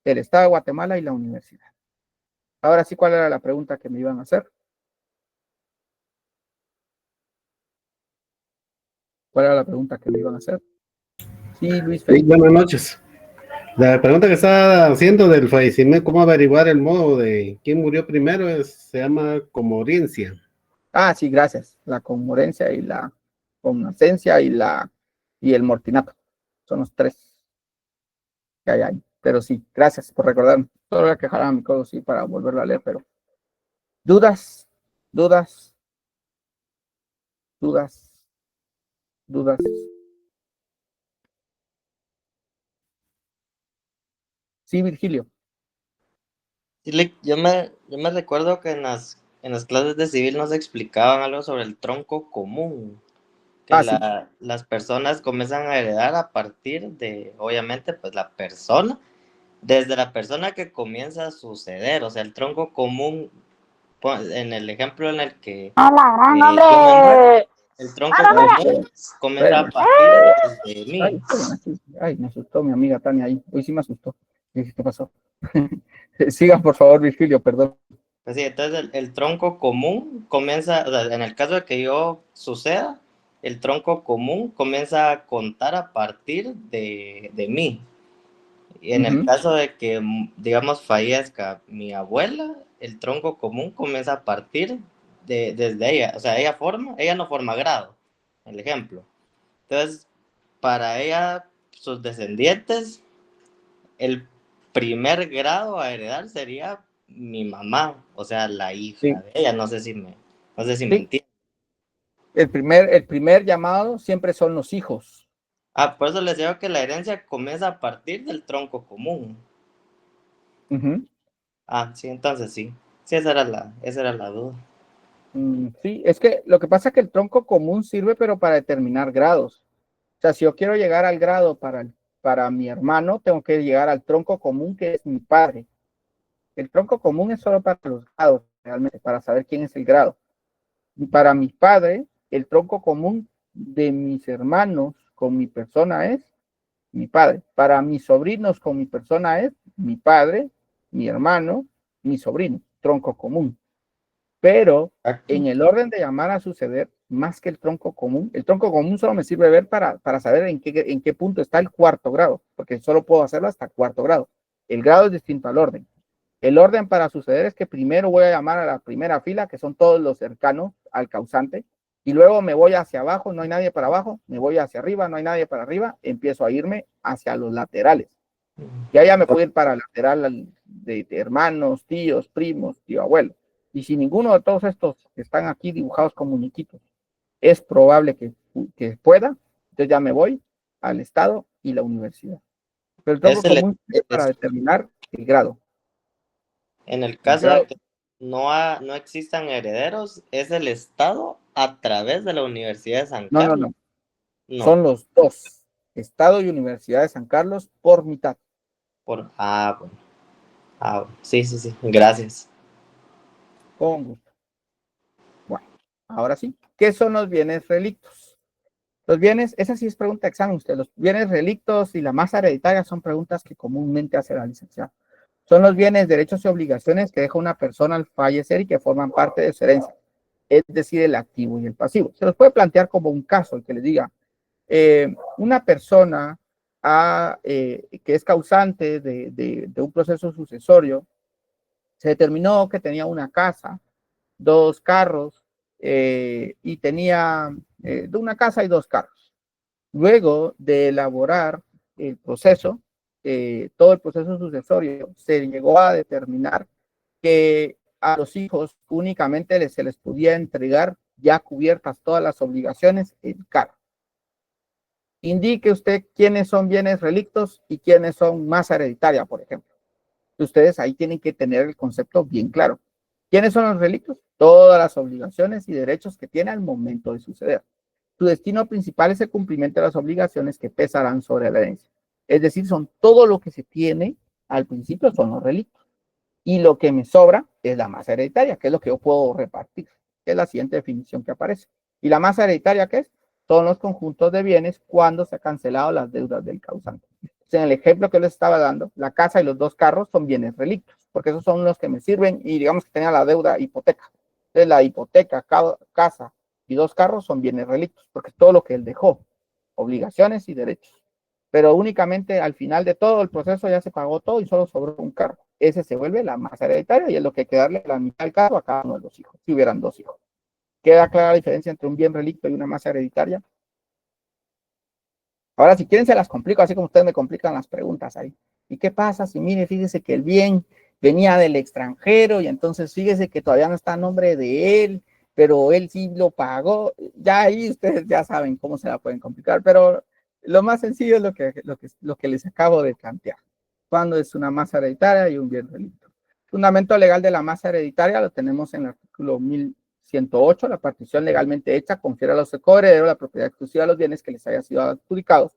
el Estado de Guatemala y la universidad. Ahora sí, ¿cuál era la pregunta que me iban a hacer? ¿Cuál era la pregunta que me iban a hacer? Sí, Luis Felipe. Buenas noches. La pregunta que estaba haciendo del fallecimiento, ¿cómo averiguar el modo de quién murió primero? Se llama comorencia. Sí, gracias. La comorencia y la connacencia y el mortinato. Son los tres que hay ahí. Pero sí, gracias por recordarme. Solo voy a quejar a mi codo, sí, para volverlo a leer, pero dudas. Sí, Virgilio. Yo me recuerdo que en las clases de civil nos explicaban algo sobre el tronco común, que Sí. las personas comienzan a heredar a partir de, obviamente, pues desde la persona que comienza a suceder, o sea, el tronco común, en el ejemplo en el que yo me muero, el tronco común comienza a partir desde mí. Ay, me asustó mi amiga Tania ahí. Hoy sí me asustó. ¿Qué pasó? Sigan, por favor, Virgilio, perdón. Pues sí, entonces el tronco común comienza, o sea, en el caso de que yo suceda, el tronco común comienza a contar a partir de mí. Y en el caso de que, digamos, fallezca mi abuela, el tronco común comienza a partir desde ella. O sea, ella no forma grado, el ejemplo. Entonces, para ella, sus descendientes, el primer grado a heredar sería mi mamá, o sea, la hija de ella. No sé si me entiende. El primer llamado siempre son los hijos. Por eso les digo que la herencia comienza a partir del tronco común. Sí, entonces sí. Sí, esa era la duda. Sí, es que lo que pasa es que el tronco común sirve, pero para determinar grados. O sea, si yo quiero llegar al grado para mi hermano, tengo que llegar al tronco común, que es mi padre. El tronco común es solo para los grados, realmente, para saber quién es el grado. Y para mi padre, el tronco común de mis hermanos con mi persona es mi padre. Para mis sobrinos con mi persona es mi padre, mi hermano, mi sobrino, tronco común. pero en el orden de llamar a suceder, más que el tronco común solo me sirve ver para saber en qué punto está el cuarto grado, porque solo puedo hacerlo hasta cuarto grado. El grado es distinto al orden. El orden para suceder es que primero voy a llamar a la primera fila, que son todos los cercanos al causante, y luego me voy hacia abajo, no hay nadie para abajo, me voy hacia arriba, no hay nadie para arriba, empiezo a irme hacia los laterales. Y allá me puedo ir para lateral de hermanos, tíos, primos, tío, abuelo. Y si ninguno de todos estos que están aquí dibujados como muñequitos es probable que pueda, entonces ya me voy al estado y la universidad. Pero el tronco común es para determinar el grado. En el caso de que no existan herederos, ¿es el Estado a través de la Universidad de San Carlos? No. Son los dos, Estado y Universidad de San Carlos, por mitad. Bueno. Sí. Gracias. Con gusto. Bueno, ahora sí. ¿Qué son los bienes relictos? Los bienes, esa sí es pregunta de examen usted. Los bienes relictos y la masa hereditaria son preguntas que comúnmente hace la licenciada. Son los bienes, derechos y obligaciones que deja una persona al fallecer y que forman parte de su herencia. Es decir, el activo y el pasivo. Se los puede plantear como un caso, el que les diga, una persona que es causante de un proceso sucesorio, se determinó que tenía una casa, 2 carros, y tenía una casa y 2 carros. Luego de elaborar el proceso, todo el proceso sucesorio, se llegó a determinar que a los hijos únicamente se les podía entregar ya cubiertas todas las obligaciones el carro. Indique usted quiénes son bienes relictos y quiénes son masa hereditaria, por ejemplo. Ustedes ahí tienen que tener el concepto bien claro. ¿Quiénes son los relictos? Todas las obligaciones y derechos que tiene al momento de suceder. Su destino principal es el cumplimiento de las obligaciones que pesarán sobre la herencia. Es decir, son todo lo que se tiene al principio son los relictos. Y lo que me sobra es la masa hereditaria, que es lo que yo puedo repartir, que es la siguiente definición que aparece. ¿Y la masa hereditaria qué es? Son los conjuntos de bienes cuando se han cancelado las deudas del causante. Entonces, en el ejemplo que les estaba dando, la casa y los 2 carros son bienes relictos, porque esos son los que me sirven y digamos que tenía la deuda hipoteca. Entonces, la hipoteca, casa y 2 carros son bienes relictos, porque es todo lo que él dejó, obligaciones y derechos. Pero únicamente al final de todo el proceso ya se pagó todo y solo sobró un carro. Ese se vuelve la masa hereditaria y es lo que hay que darle la mitad del carro a cada uno de los hijos, si hubieran 2 hijos. ¿Queda clara la diferencia entre un bien relicto y una masa hereditaria? Ahora, si quieren, se las complico, así como ustedes me complican las preguntas ahí. ¿Y qué pasa si, mire, fíjese que el bien venía del extranjero y entonces fíjese que todavía no está a nombre de él, pero él sí lo pagó? Ya ahí ustedes ya saben cómo se la pueden complicar, pero lo más sencillo es lo que les acabo de plantear. ¿Cuándo es una masa hereditaria y un bien relicto? Fundamento legal de la masa hereditaria lo tenemos en el artículo 1108, la partición legalmente hecha confiere a los coherederos la propiedad exclusiva de los bienes que les haya sido adjudicados.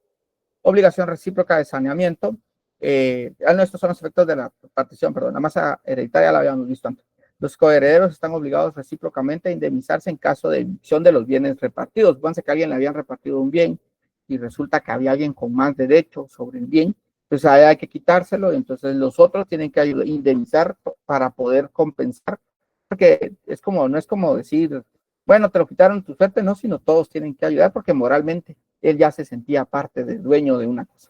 Obligación recíproca de saneamiento. Estos son los efectos de la partición, perdón, la masa hereditaria la habíamos visto antes. Los coherederos están obligados recíprocamente a indemnizarse en caso de evicción de los bienes repartidos. Fíjense que a alguien le habían repartido un bien y resulta que había alguien con más derecho sobre el bien, pues ahí hay que quitárselo, y entonces los otros tienen que indemnizar para poder compensar, porque no es como decir, bueno, te lo quitaron tu suerte, no, sino todos tienen que ayudar porque moralmente él ya se sentía parte del dueño de una cosa.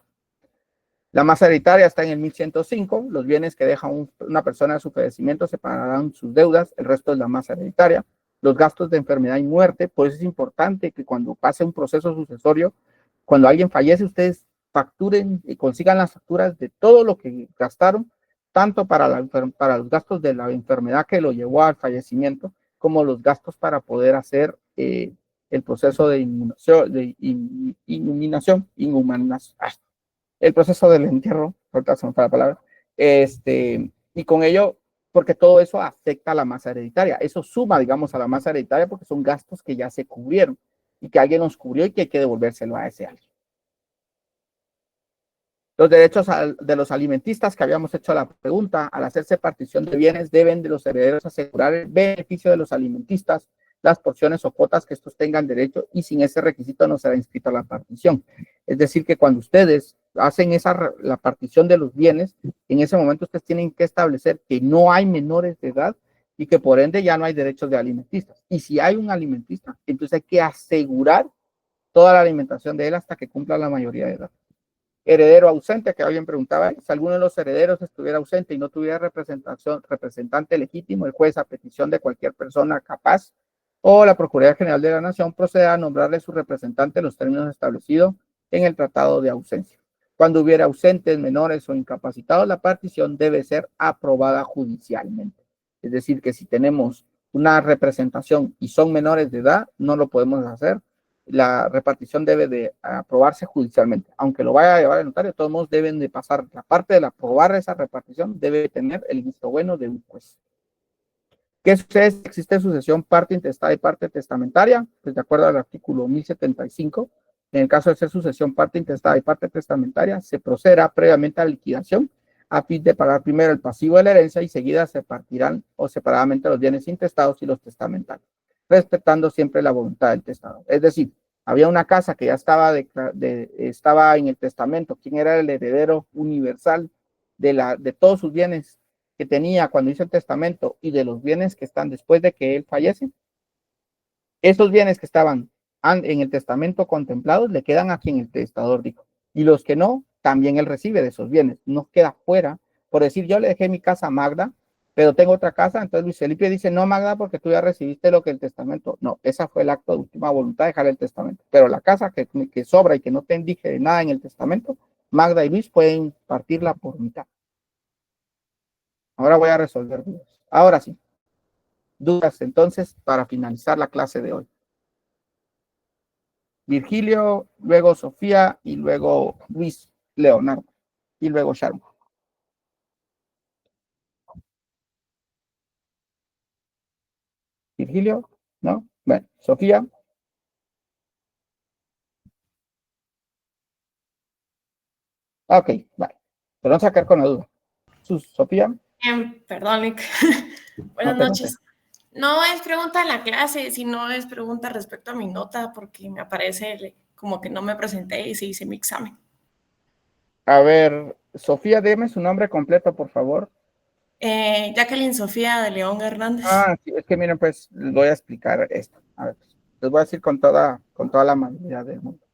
La masa hereditaria está en el 1105, los bienes que deja una persona de su fallecimiento separarán sus deudas, el resto es la masa hereditaria, los gastos de enfermedad y muerte. Por eso es importante que cuando pase un proceso sucesorio, cuando alguien fallece, ustedes facturen y consigan las facturas de todo lo que gastaron, tanto para los gastos de la enfermedad que lo llevó al fallecimiento, como los gastos para poder hacer el proceso de inhuminación, el proceso del entierro, ahorita se me fue la palabra, y con ello, porque todo eso afecta a la masa hereditaria, eso suma, digamos, a la masa hereditaria porque son gastos que ya se cubrieron y que alguien nos cubrió y que hay que devolvérselo a ese alguien. Los derechos de los alimentistas, que habíamos hecho la pregunta, al hacerse partición de bienes, deben de los herederos asegurar el beneficio de los alimentistas, las porciones o cuotas que estos tengan derecho, y sin ese requisito no será inscrita la partición. Es decir, que cuando ustedes hacen la partición de los bienes, en ese momento ustedes tienen que establecer que no hay menores de edad y que por ende ya no hay derechos de alimentistas. Y si hay un alimentista, entonces hay que asegurar toda la alimentación de él hasta que cumpla la mayoría de edad. Heredero ausente, que alguien preguntaba, si alguno de los herederos estuviera ausente y no tuviera representante legítimo, el juez, a petición de cualquier persona capaz o la Procuraduría General de la Nación, procede a nombrarle su representante en los términos establecidos en el tratado de ausencia. Cuando hubiera ausentes, menores o incapacitados, la partición debe ser aprobada judicialmente. Es decir, que si tenemos una representación y son menores de edad, no lo podemos hacer. La repartición debe de aprobarse judicialmente. Aunque lo vaya a llevar el notario, todos modos deben de pasar, la parte de aprobar esa repartición debe tener el visto bueno de un juez. ¿Qué sucede si existe sucesión parte intestada y parte testamentaria? Pues de acuerdo al artículo 1075, en el caso de ser sucesión parte intestada y parte testamentaria, se procederá previamente a la liquidación a fin de pagar primero el pasivo de la herencia y seguida se partirán o separadamente los bienes intestados y los testamentarios, respetando siempre la voluntad del testador. Es decir, había una casa que ya estaba en el testamento, quién era el heredero universal de todos sus bienes que tenía cuando hizo el testamento y de los bienes que están después de que él fallece. Esos bienes que estaban en el testamento contemplados le quedan a quien el testador dijo, y los que no, también él recibe de esos bienes, no queda fuera. Por decir, yo le dejé mi casa a Magda, pero tengo otra casa, entonces Luis Felipe dice, no, Magda, porque tú ya recibiste lo que el testamento. No, esa fue el acto de última voluntad, dejar el testamento. Pero la casa que sobra y que no te indique de nada en el testamento, Magda y Luis pueden partirla por mitad. Ahora voy a resolver dudas. Ahora sí, dudas entonces para finalizar la clase de hoy. Virgilio, luego Sofía y luego Luis Leonardo y luego Sharon. Virgilio, ¿no? Bueno, Sofía. Ok, vale. Pero no sacar con la duda. Sofía. Perdón, Nick. Buenas noches. No es pregunta en la clase, sino es pregunta respecto a mi nota, porque me aparece como que no me presenté y se hice mi examen. A ver, Sofía, deme su nombre completo, por favor. Jacqueline Sofía de León Hernández. Ah, sí, es que miren, pues les voy a explicar esto. A ver, les voy a decir con toda la amabilidad del mundo.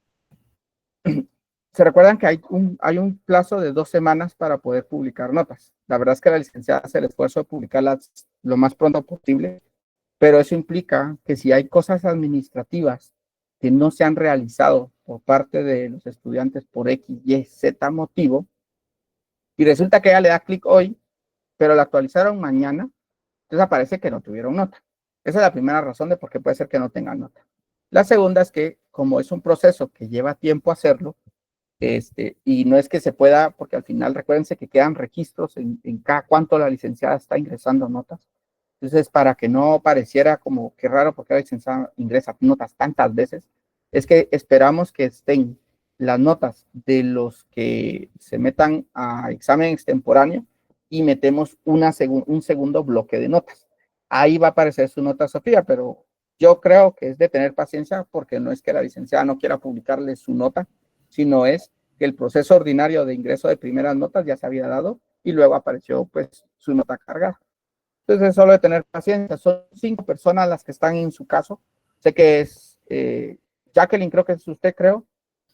Se recuerdan que hay un plazo de 2 semanas para poder publicar notas. La verdad es que la licenciada hace el esfuerzo de publicarlas lo más pronto posible, pero eso implica que si hay cosas administrativas que no se han realizado por parte de los estudiantes por X, Y, Z motivo, y resulta que ella le da clic hoy, pero la actualizaron mañana, entonces aparece que no tuvieron nota. Esa es la primera razón de por qué puede ser que no tengan nota. La segunda es que, como es un proceso que lleva tiempo hacerlo, y no es que se pueda, porque al final recuérdense que quedan registros en cada cuánto la licenciada está ingresando notas. Entonces, para que no pareciera como que raro porque la licenciada ingresa notas tantas veces, es que esperamos que estén las notas de los que se metan a examen extemporáneo y metemos un segundo bloque de notas. Ahí va a aparecer su nota, Sofía, pero yo creo que es de tener paciencia porque no es que la licenciada no quiera publicarle su nota, sino es que el proceso ordinario de ingreso de primeras notas ya se había dado y luego apareció pues su nota cargada. Entonces es solo de tener paciencia. Son 5 personas las que están en su caso. Sé que es Jacqueline, creo que es usted, creo.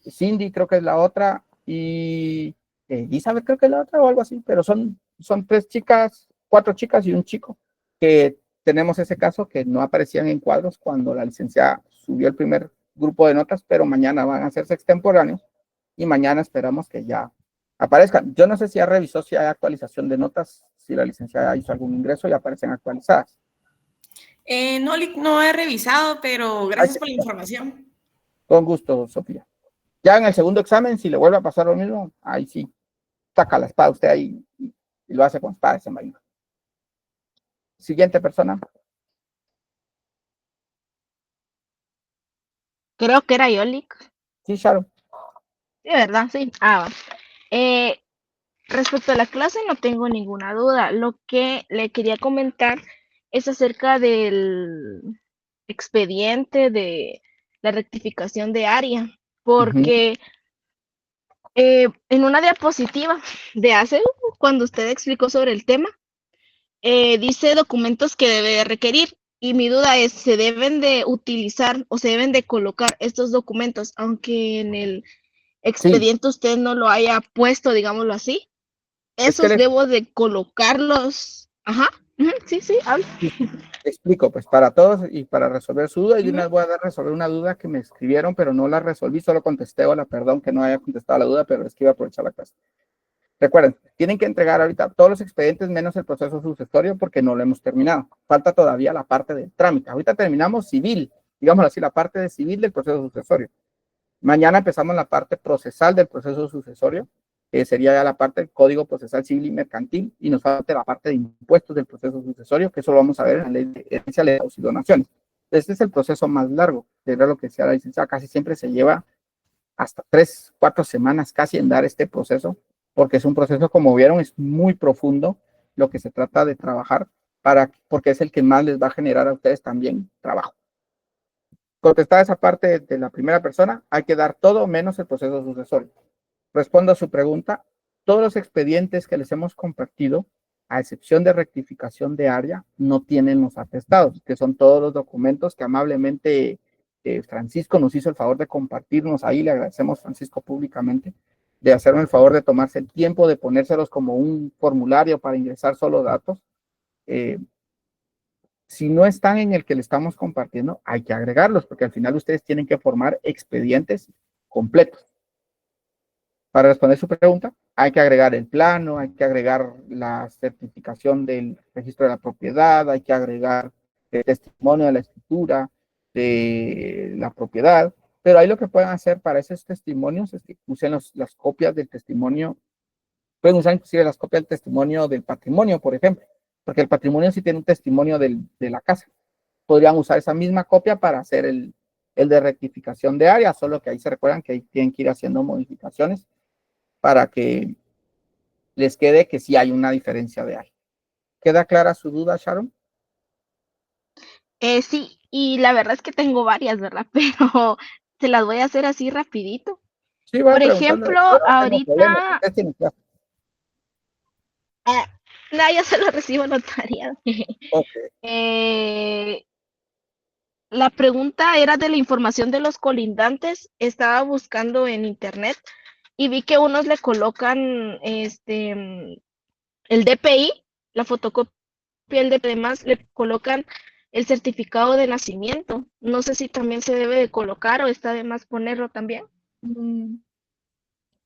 Cindy, creo que es la otra. Y Elizabeth, creo que es la otra o algo así. Pero son 3 chicas, 4 chicas y un chico que tenemos ese caso que no aparecían en cuadros cuando la licenciada subió el primer grupo de notas, pero mañana van a hacerse extemporáneos y mañana esperamos que ya aparezcan. Yo no sé si ya revisó si hay actualización de notas, si la licenciada hizo algún ingreso y aparecen actualizadas. No he revisado, pero gracias por la información. Con gusto, Sofía. Ya en el segundo examen, si le vuelve a pasar lo mismo, ahí sí, saca la espada usted ahí y lo hace con espada ese marino. Siguiente persona. Creo que era Yolik. Sí, Sharon. Sí, ¿verdad? Sí. Va. Respecto a la clase no tengo ninguna duda. Lo que le quería comentar es acerca del expediente de la rectificación de área, porque en una diapositiva de hace, cuando usted explicó sobre el tema, dice documentos que debe de requerir. Y mi duda es, ¿se deben de utilizar o se deben de colocar estos documentos, aunque en el expediente usted no lo haya puesto, digámoslo así? Es que ¿Esos debo de colocarlos? Ajá, sí, habla. te explico, pues para todos y para resolver su duda, y de una vez voy a dar resolver una duda que me escribieron, pero no la resolví, solo contesté, hola, perdón que no haya contestado la duda, pero es que iba a aprovechar la clase. Recuerden, tienen que entregar ahorita todos los expedientes menos el proceso sucesorio porque no lo hemos terminado. Falta todavía la parte del trámite. Ahorita terminamos civil, digámoslo así, la parte de civil del proceso sucesorio. Mañana empezamos la parte procesal del proceso sucesorio, que sería ya la parte del Código Procesal Civil y Mercantil, y nos falta la parte de impuestos del proceso sucesorio, que eso lo vamos a ver en la ley de herencia, legados y donaciones. Este es el proceso más largo, que era lo que decía la licenciada, casi siempre se lleva hasta 3, 4 semanas casi en dar este proceso, porque es un proceso, como vieron, es muy profundo lo que se trata de trabajar, porque es el que más les va a generar a ustedes también trabajo. Contestada esa parte de la primera persona, hay que dar todo menos el proceso sucesorio. Respondo a su pregunta, todos los expedientes que les hemos compartido, a excepción de rectificación de área, no tienen los atestados, que son todos los documentos que amablemente Francisco nos hizo el favor de compartirnos ahí, le agradecemos, Francisco, públicamente, de hacerme el favor de tomarse el tiempo de ponérselos como un formulario para ingresar solo datos. Si no están en el que le estamos compartiendo, hay que agregarlos, porque al final ustedes tienen que formar expedientes completos. Para responder su pregunta, hay que agregar el plano, hay que agregar la certificación del registro de la propiedad, hay que agregar el testimonio de la escritura de la propiedad, pero ahí lo que pueden hacer para esos testimonios es que usen las copias del testimonio, pueden usar inclusive las copias del testimonio del patrimonio, por ejemplo, porque el patrimonio sí tiene un testimonio de la casa. Podrían usar esa misma copia para hacer el de rectificación de área, solo que ahí se recuerdan que ahí tienen que ir haciendo modificaciones para que les quede que sí hay una diferencia de área. ¿Queda clara su duda, Sharon? Sí, y la verdad es que tengo varias, ¿verdad? Pero se las voy a hacer así rapidito. Sí, por ejemplo, ahorita... No, yo solo recibo notariado. Okay. La pregunta era de la información de los colindantes. Estaba buscando en internet y vi que unos le colocan el DPI, la fotocopia del DPI, además le colocan el certificado de nacimiento. No sé si también se debe de colocar o está de más ponerlo también.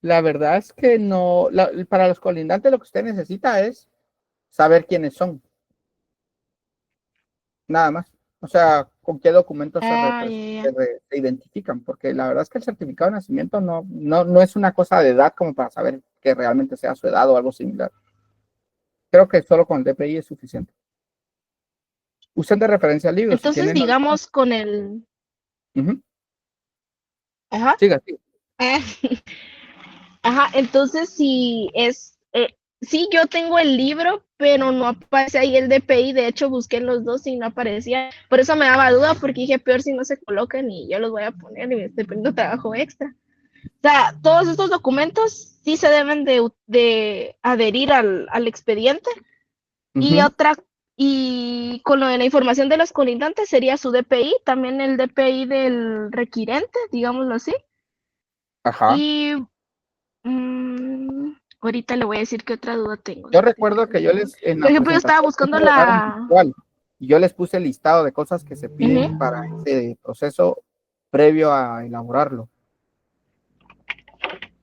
La verdad es que no, para los colindantes lo que usted necesita es saber quiénes son. Nada más. O sea, con qué documentos se identifican, porque la verdad es que el certificado de nacimiento no es una cosa de edad como para saber que realmente sea su edad o algo similar. Creo que solo con el DPI es suficiente. Usen de referencia libros. Entonces, si digamos, con el... Ajá. Siga. Ajá, entonces si es... sí, yo tengo el libro, pero no aparece ahí el DPI. De hecho, busqué los dos y no aparecía. Por eso me daba duda, porque dije, peor si no se colocan y yo los voy a poner y me estoy poniendo trabajo extra. O sea, todos estos documentos sí se deben de adherir al expediente. Y con lo de la información de los colindantes sería su DPI, también el DPI del requirente, digámoslo así. Ajá. Y ahorita le voy a decir qué otra duda tengo. Yo recuerdo que yo les... Por ejemplo, yo estaba buscando yo les puse el listado de cosas que se piden para ese proceso previo a elaborarlo.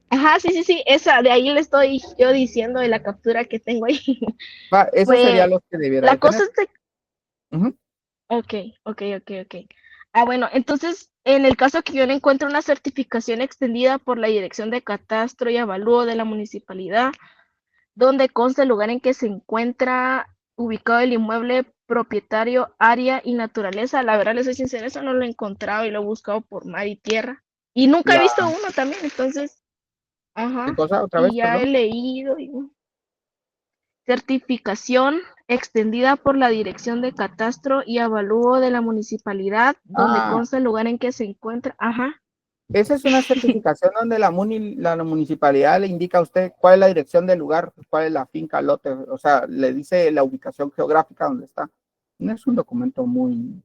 Ajá, sí, esa, de ahí le estoy yo diciendo de la captura que tengo ahí. Eso sería lo que debiera la cosa es de... Ok. Bueno, entonces, en el caso que yo no encuentro una certificación extendida por la Dirección de Catastro y Avalúo de la Municipalidad, donde consta el lugar en que se encuentra ubicado el inmueble, propietario, área y naturaleza, la verdad, les soy sincera, eso no lo he encontrado y lo he buscado por mar y tierra. Y nunca he visto uno también, entonces... Ajá. ¿Qué cosa? ¿Otra vez? Y ya he leído. Certificación extendida por la Dirección de Catastro y Avalúo de la Municipalidad, donde consta el lugar en que se encuentra. Ajá. Esa es una certificación donde la municipalidad le indica a usted cuál es la dirección del lugar, cuál es la finca, lote, o sea, le dice la ubicación geográfica donde está. No es un documento muy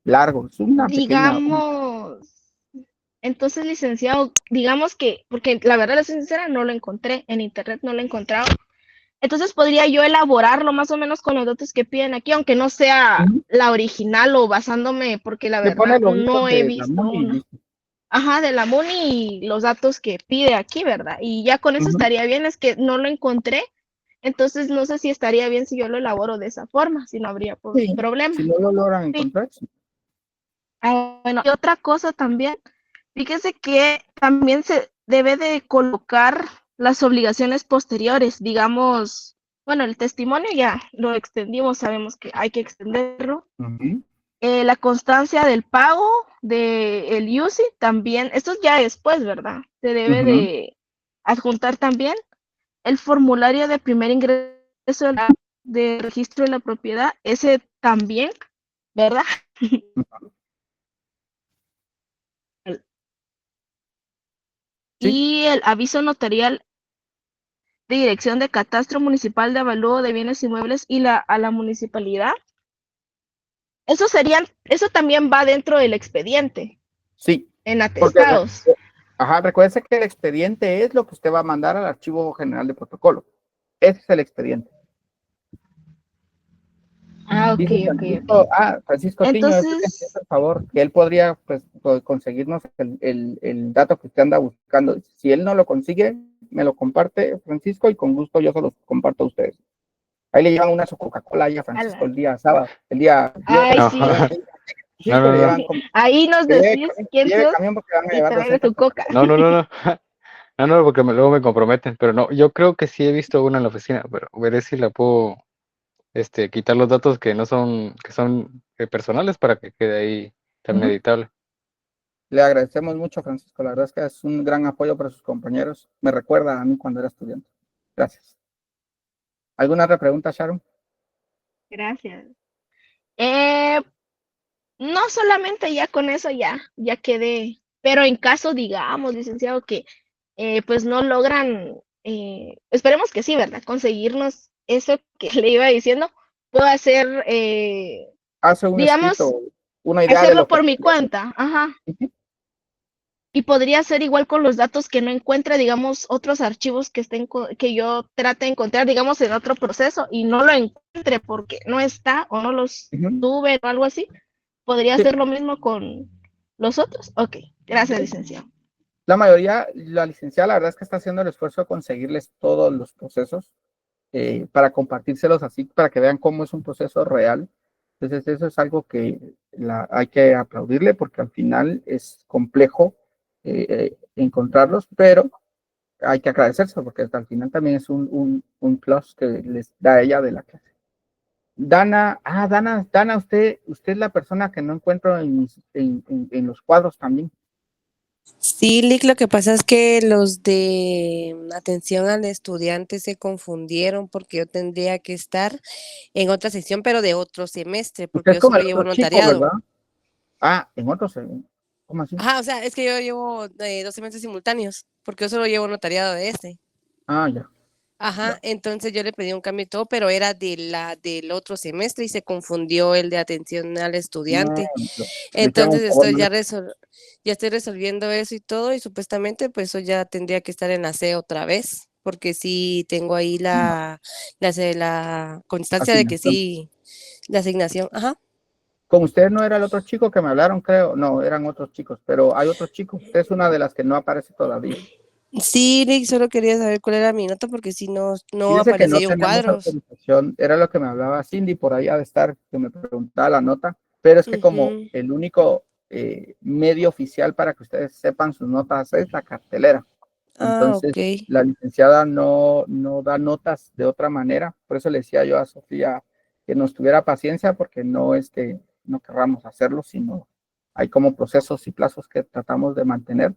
largo, es una pequeña. Digamos, entonces, licenciado, digamos que, porque la verdad, la sincera, no lo encontré, en internet no lo he encontrado. Entonces, podría yo elaborarlo más o menos con los datos que piden aquí, aunque no sea la original o basándome, porque la Le pone verdad los no datos he de la visto MUNI y una. listo. Ajá, de la MUNI y los datos que pide aquí, ¿verdad? Y ya con eso estaría bien, es que no lo encontré, entonces no sé si estaría bien si yo lo elaboro de esa forma, si no habría Sí, problema. si no lo logran Sí. encontrar, sí. Bueno, y otra cosa también, fíjese que también se debe de colocar las obligaciones posteriores, digamos, bueno, el testimonio ya lo extendimos, sabemos que hay que extenderlo. La constancia del pago del UCI también, esto ya después, ¿verdad? Se debe de adjuntar también el formulario de primer ingreso de registro de la propiedad, ese también, ¿verdad? Y el aviso notarial de dirección de catastro municipal de avalúo de bienes inmuebles y a la municipalidad. Eso también va dentro del expediente, Sí, en porque atestados. recuerde que el expediente es lo que usted va a mandar al Archivo General de Protocolo. Ese es el expediente. Ah, Dice ok. Francisco Tiño, Entonces, por favor, que él podría pues, conseguirnos el dato que usted anda buscando. Si él no lo consigue, me lo comparte Francisco y con gusto yo se los comparto a ustedes. Ahí le llevan una su Coca-Cola ahí a Francisco el día sábado, el día ay, viernes. sí. Sí, que le llevan como- Ahí nos que lleve decís quién lleve sos camión porque van a y llevar tráeme 200 tu coca. No, porque luego me comprometen, pero no, yo creo que sí he visto una en la oficina, pero veré si la puedo quitar los datos que no son, que son personales para que quede ahí también editable. Le agradecemos mucho, Francisco. La verdad es que es un gran apoyo para sus compañeros. Me recuerda a mí cuando era estudiante. Gracias. ¿Alguna otra pregunta, Sharon? Gracias. No solamente ya con eso ya quedé, pero en caso, digamos, licenciado, que pues no logran, esperemos que sí, ¿verdad? Conseguirnos eso que le iba diciendo, puedo hacer, Hace un digamos, escrito, una idea de hacerlo lo que... por mi cuenta, ajá. Y podría ser igual con los datos que no encuentre, digamos, otros archivos que que yo trate de encontrar, digamos, en otro proceso y no lo encuentre porque no está o no los tuve o algo así. ¿Podría Sí. hacer lo mismo con los otros? Ok, gracias, licenciado. La mayoría, la licenciada, la verdad es que está haciendo el esfuerzo de conseguirles todos los procesos para compartírselos así, para que vean cómo es un proceso real. Entonces, eso es algo que hay que aplaudirle porque al final es complejo encontrarlos, pero hay que agradecérselo porque hasta al final también es un plus que les da ella de la clase. Dana, usted es la persona que no encuentro en los cuadros también. Sí, Lick, lo que pasa es que los de atención al estudiante se confundieron porque yo tendría que estar en otra sección, pero de otro semestre, Usted porque es yo como solo el llevo otro chico, notariado. ¿verdad? En otro semestre. ¿Cómo así? Ajá, o sea, es que yo llevo 2 semestres simultáneos, porque yo solo llevo notariado de este. Ya. Ajá, entonces yo le pedí un cambio y todo, pero era del otro semestre y se confundió el de atención al estudiante. Entonces ya estoy resolviendo eso y todo, y supuestamente pues eso ya tendría que estar en la C otra vez, porque sí tengo ahí la constancia de que sí, la asignación, ajá. Con usted no era el otro chico que me hablaron, creo. No, eran otros chicos, pero hay otros chicos. Usted es una de las que no aparece todavía. Sí, Rick, solo quería saber cuál era mi nota porque si no Dice que no aparecía en tenemos cuadros. autorización, era lo que me hablaba Cindy por ahí ha de estar, que me preguntaba la nota, pero es que como el único medio oficial para que ustedes sepan sus notas es la cartelera. Entonces, la licenciada no da notas de otra manera, por eso le decía yo a Sofía que nos tuviera paciencia, porque no es que no querramos hacerlo, sino hay como procesos y plazos que tratamos de mantener.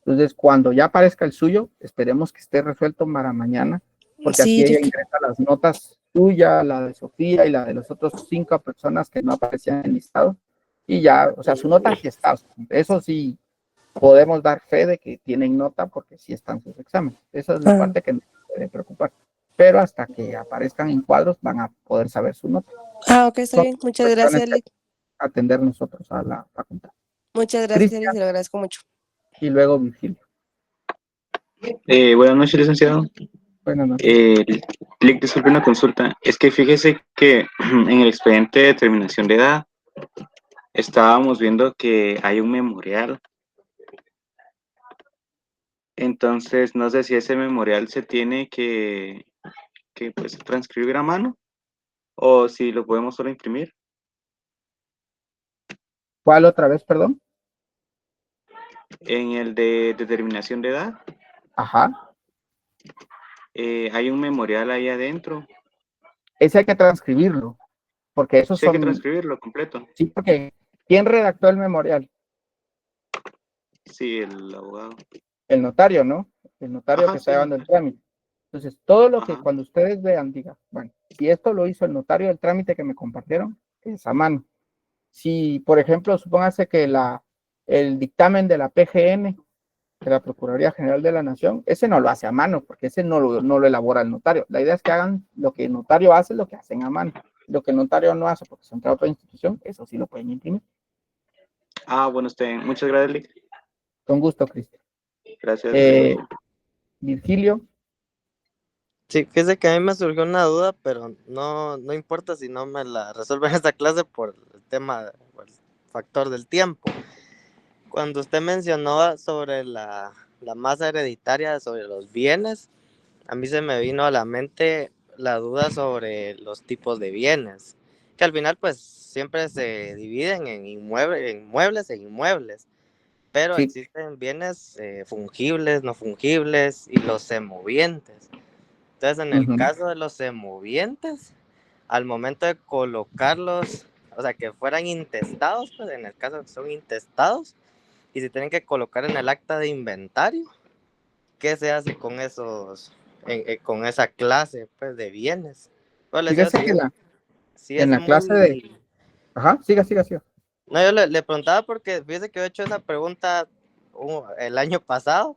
Entonces, cuando ya aparezca el suyo, esperemos que esté resuelto para mañana, porque Sí, aquí ella ingresa las notas suya, la de Sofía y la de los otros 5 personas que no aparecían en el listado. Y ya, o sea, su nota sí está. Eso sí, podemos dar fe de que tienen nota porque sí están sus exámenes. Esa es la parte que no debe preocupar. Pero hasta que aparezcan en cuadros van a poder saber su nota. Ok, está bien. Muchas gracias, Lick. Atender nosotros a la facultad. Muchas gracias, Lick, te lo agradezco mucho. Y luego Virgilio. Buenas noches, licenciado. Buenas noches. Lick, disculpe una consulta. Es que fíjese que en el expediente de determinación de edad estábamos viendo que hay un memorial. Entonces, no sé si ese memorial se tiene que pues, transcribir a mano o si lo podemos solo imprimir. ¿Cuál otra vez, perdón? En el de determinación de edad. Ajá. Hay un memorial ahí adentro. Ese hay que transcribirlo, porque esos Sí, hay son... que transcribirlo completo. Sí, porque ¿quién redactó el memorial? Sí, el abogado. El notario, ¿no? El notario Ajá, que está sí. llevando el trámite. Entonces, todo lo que cuando ustedes vean, diga, bueno, si esto lo hizo el notario del trámite que me compartieron, es a mano. Si, por ejemplo, supóngase que el dictamen de la PGN, de la Procuraduría General de la Nación, ese no lo hace a mano, porque ese no lo elabora el notario. La idea es que hagan lo que el notario hace, lo que hacen a mano. Lo que el notario no hace, porque son de otra institución, eso sí lo pueden imprimir. Ah, bueno, muchas gracias, Lick. Con gusto, Cristian. Gracias. Virgilio. Sí, fíjese que a mí me surgió una duda, pero no importa si no me la resuelven en esta clase por el tema, por el factor del tiempo. Cuando usted mencionó sobre la masa hereditaria, sobre los bienes, a mí se me vino a la mente la duda sobre los tipos de bienes, que al final pues siempre se dividen en muebles e inmuebles, pero Sí. existen bienes fungibles, no fungibles y los semovientes. Entonces, en el caso de los semovientes, al momento de colocarlos, o sea, que fueran intestados, pues en el caso de que son intestados, y se tienen que colocar en el acta de inventario, ¿qué se hace con esos, con esa clase, pues, de bienes? Pues, le decía, Fíjese que sí en es la clase de... Ajá, siga. No, yo le preguntaba porque fíjese que yo he hecho esa pregunta el año pasado,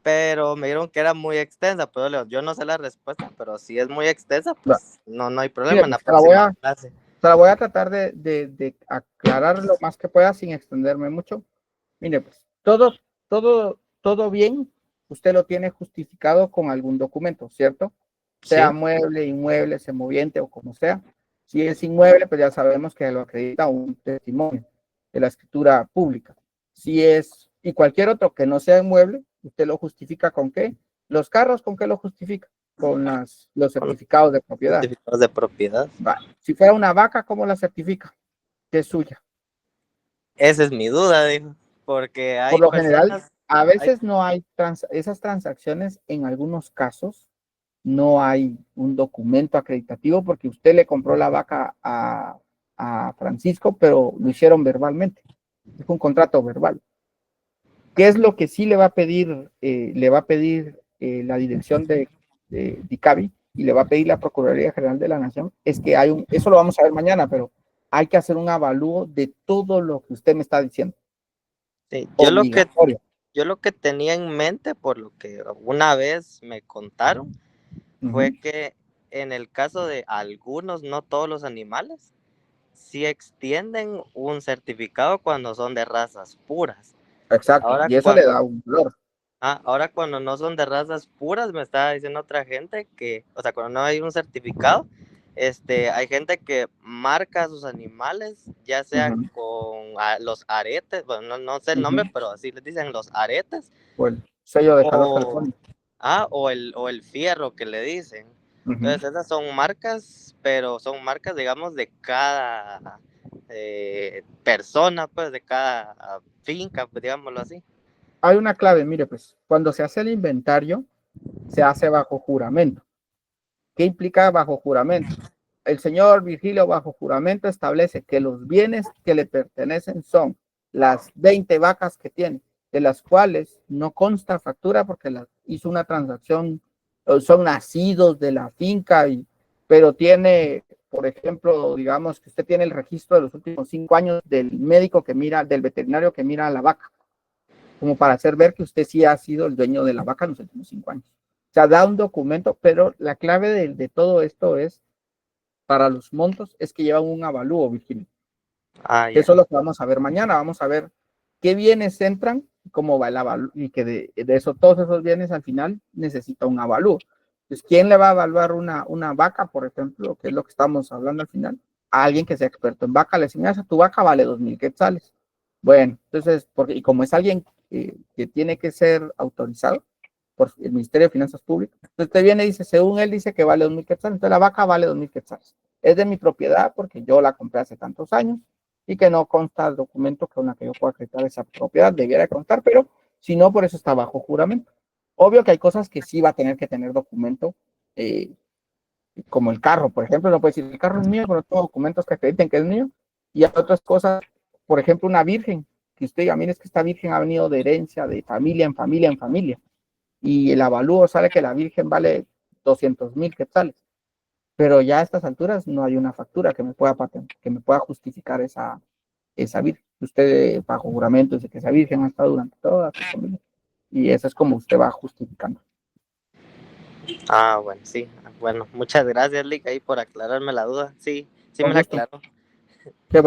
pero me dijeron que era muy extensa, pero yo no sé la respuesta, pero si es muy extensa, pues no hay problema en la próxima clase. Se la voy a tratar de aclarar lo más que pueda sin extenderme mucho. Mire, pues, todo bien, usted lo tiene justificado con algún documento, ¿cierto? Sea Sí. mueble, inmueble, semoviente o como sea. Si es inmueble, pues ya sabemos que lo acredita un testimonio de la escritura pública. Si es, y cualquier otro que no sea inmueble, ¿usted lo justifica con qué? Los carros, ¿con qué lo justifica? Con los certificados de propiedad. Certificados de propiedad. Vale. Si fuera una vaca, ¿cómo la certifica? Que es suya. Esa es mi duda, dijo, porque hay Por lo personas... general, a veces no hay esas transacciones, en algunos casos, no hay un documento acreditativo porque usted le compró la vaca a Francisco, pero lo hicieron verbalmente. Es un contrato verbal. ¿Qué es lo que sí le va a pedir? La dirección de DICABI y le va a pedir la Procuraduría General de la Nación, es que eso lo vamos a ver mañana, pero hay que hacer un avalúo de todo lo que usted me está diciendo. Sí, yo lo que tenía en mente, por lo que una vez me contaron, fue que en el caso de algunos, no todos los animales, sí extienden un certificado cuando son de razas puras. Exacto, Ahora, y eso le da un valor. Ahora cuando no son de razas puras, me estaba diciendo otra gente que, o sea, cuando no hay un certificado, hay gente que marca a sus animales, ya sea con los aretes, bueno, no sé el nombre, pero así les dicen los aretes. O el sello de calor telefónico. O el fierro que le dicen. Entonces esas son marcas, pero son marcas, digamos, de cada persona, pues, de cada finca, pues, digámoslo así. Hay una clave, mire, pues, cuando se hace el inventario, se hace bajo juramento. ¿Qué implica bajo juramento? El señor Virgilio bajo juramento establece que los bienes que le pertenecen son las 20 vacas que tiene, de las cuales no consta factura porque hizo una transacción, son nacidos de la finca, pero tiene, por ejemplo, digamos que usted tiene el registro de los últimos 5 años del médico que mira, del veterinario que mira a la vaca. como para hacer ver que usted sí ha sido el dueño de la vaca en los últimos 5 años. O sea, da un documento, pero la clave de todo esto es, para los montos, es que llevan un avalúo, Virginia. Eso es lo que vamos a ver mañana. Vamos a ver qué bienes entran, cómo va el avalúo, y que de eso, todos esos bienes al final necesita un avalúo. Entonces, ¿quién le va a evaluar una vaca, por ejemplo, que es lo que estamos hablando al final? A alguien que sea experto en vaca. Le decimos, tu vaca vale 2,000 quetzales. Bueno, entonces, y como es alguien que tiene que ser autorizado por el Ministerio de Finanzas Públicas, entonces usted viene y dice, según él dice que vale 2,000 quetzales, entonces la vaca vale 2,000 quetzales. Es de mi propiedad porque yo la compré hace tantos años y que no consta el documento con la que yo pueda acreditar esa propiedad, debiera constar, pero si no, por eso está bajo juramento. Obvio que hay cosas que sí va a tener que tener documento, como el carro, por ejemplo, no puede decir, el carro es mío, pero tengo documentos que acrediten que es mío, y hay otras cosas, por ejemplo, una virgen, que usted diga, mire, es que esta virgen ha venido de herencia, de familia en familia en familia, y el avalúo sale que la virgen vale 200,000 quetzales, pero ya a estas alturas no hay una factura que me pueda justificar esa virgen. Usted bajo juramento dice que esa virgen ha estado durante toda su familia, y eso es como usted va justificando. Bueno, sí. Bueno, muchas gracias, Lick, ahí por aclararme la duda. Sí, Con me la gusto. aclaró. Qué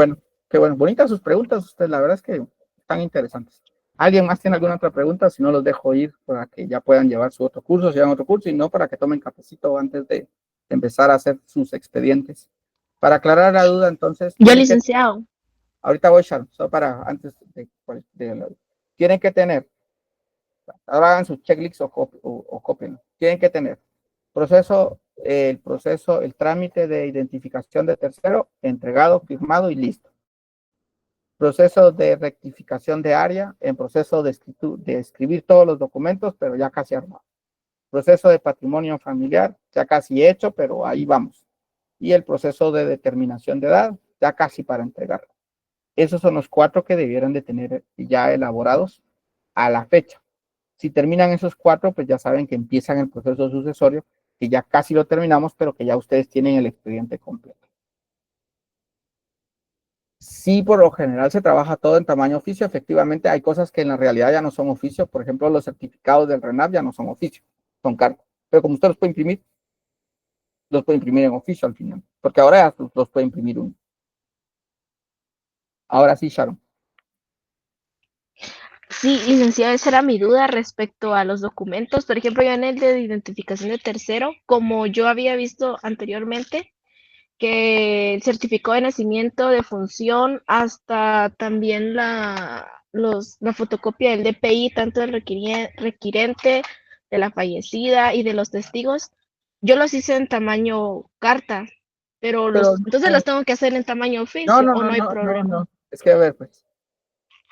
bueno. Bonitas sus preguntas, usted, la verdad es que están interesantes. ¿Alguien más tiene alguna otra pregunta? Si no, los dejo ir para que ya puedan llevar su otro curso, si llevan otro curso, y no para que tomen cafecito antes de empezar a hacer sus expedientes. Para aclarar la duda, entonces. Yo, licenciado. Ahorita voy, Sharon, solo para antes tienen que tener, ahora hagan su checklist o copien. Tienen que tener el trámite de identificación de tercero, entregado, firmado y listo. Proceso de rectificación de área, en proceso de escribir todos los documentos, pero ya casi armado. Proceso de patrimonio familiar, ya casi hecho, pero ahí vamos. Y el proceso de determinación de edad, ya casi para entregarlo. Esos son los 4 que debieran de tener ya elaborados a la fecha. Si terminan esos 4, pues ya saben que empiezan el proceso sucesorio, que ya casi lo terminamos, pero que ya ustedes tienen el expediente completo. Sí, por lo general se trabaja todo en tamaño oficio. Efectivamente, hay cosas que en la realidad ya no son oficio. Por ejemplo, los certificados del RENAP ya no son oficio, son carta. Pero como usted los puede imprimir en oficio al final, porque ahora ya los puede imprimir uno. Ahora sí, Sharon. Sí, licenciado, esa era mi duda respecto a los documentos. Por ejemplo, yo en el de identificación de tercero, como yo había visto anteriormente, que el certificado de nacimiento, de función, hasta también la fotocopia del DPI, tanto del requirente, de la fallecida y de los testigos, yo los hice en tamaño carta, pero entonces los tengo que hacer en tamaño oficio, ¿o no hay problema? No. Es que, a ver, pues,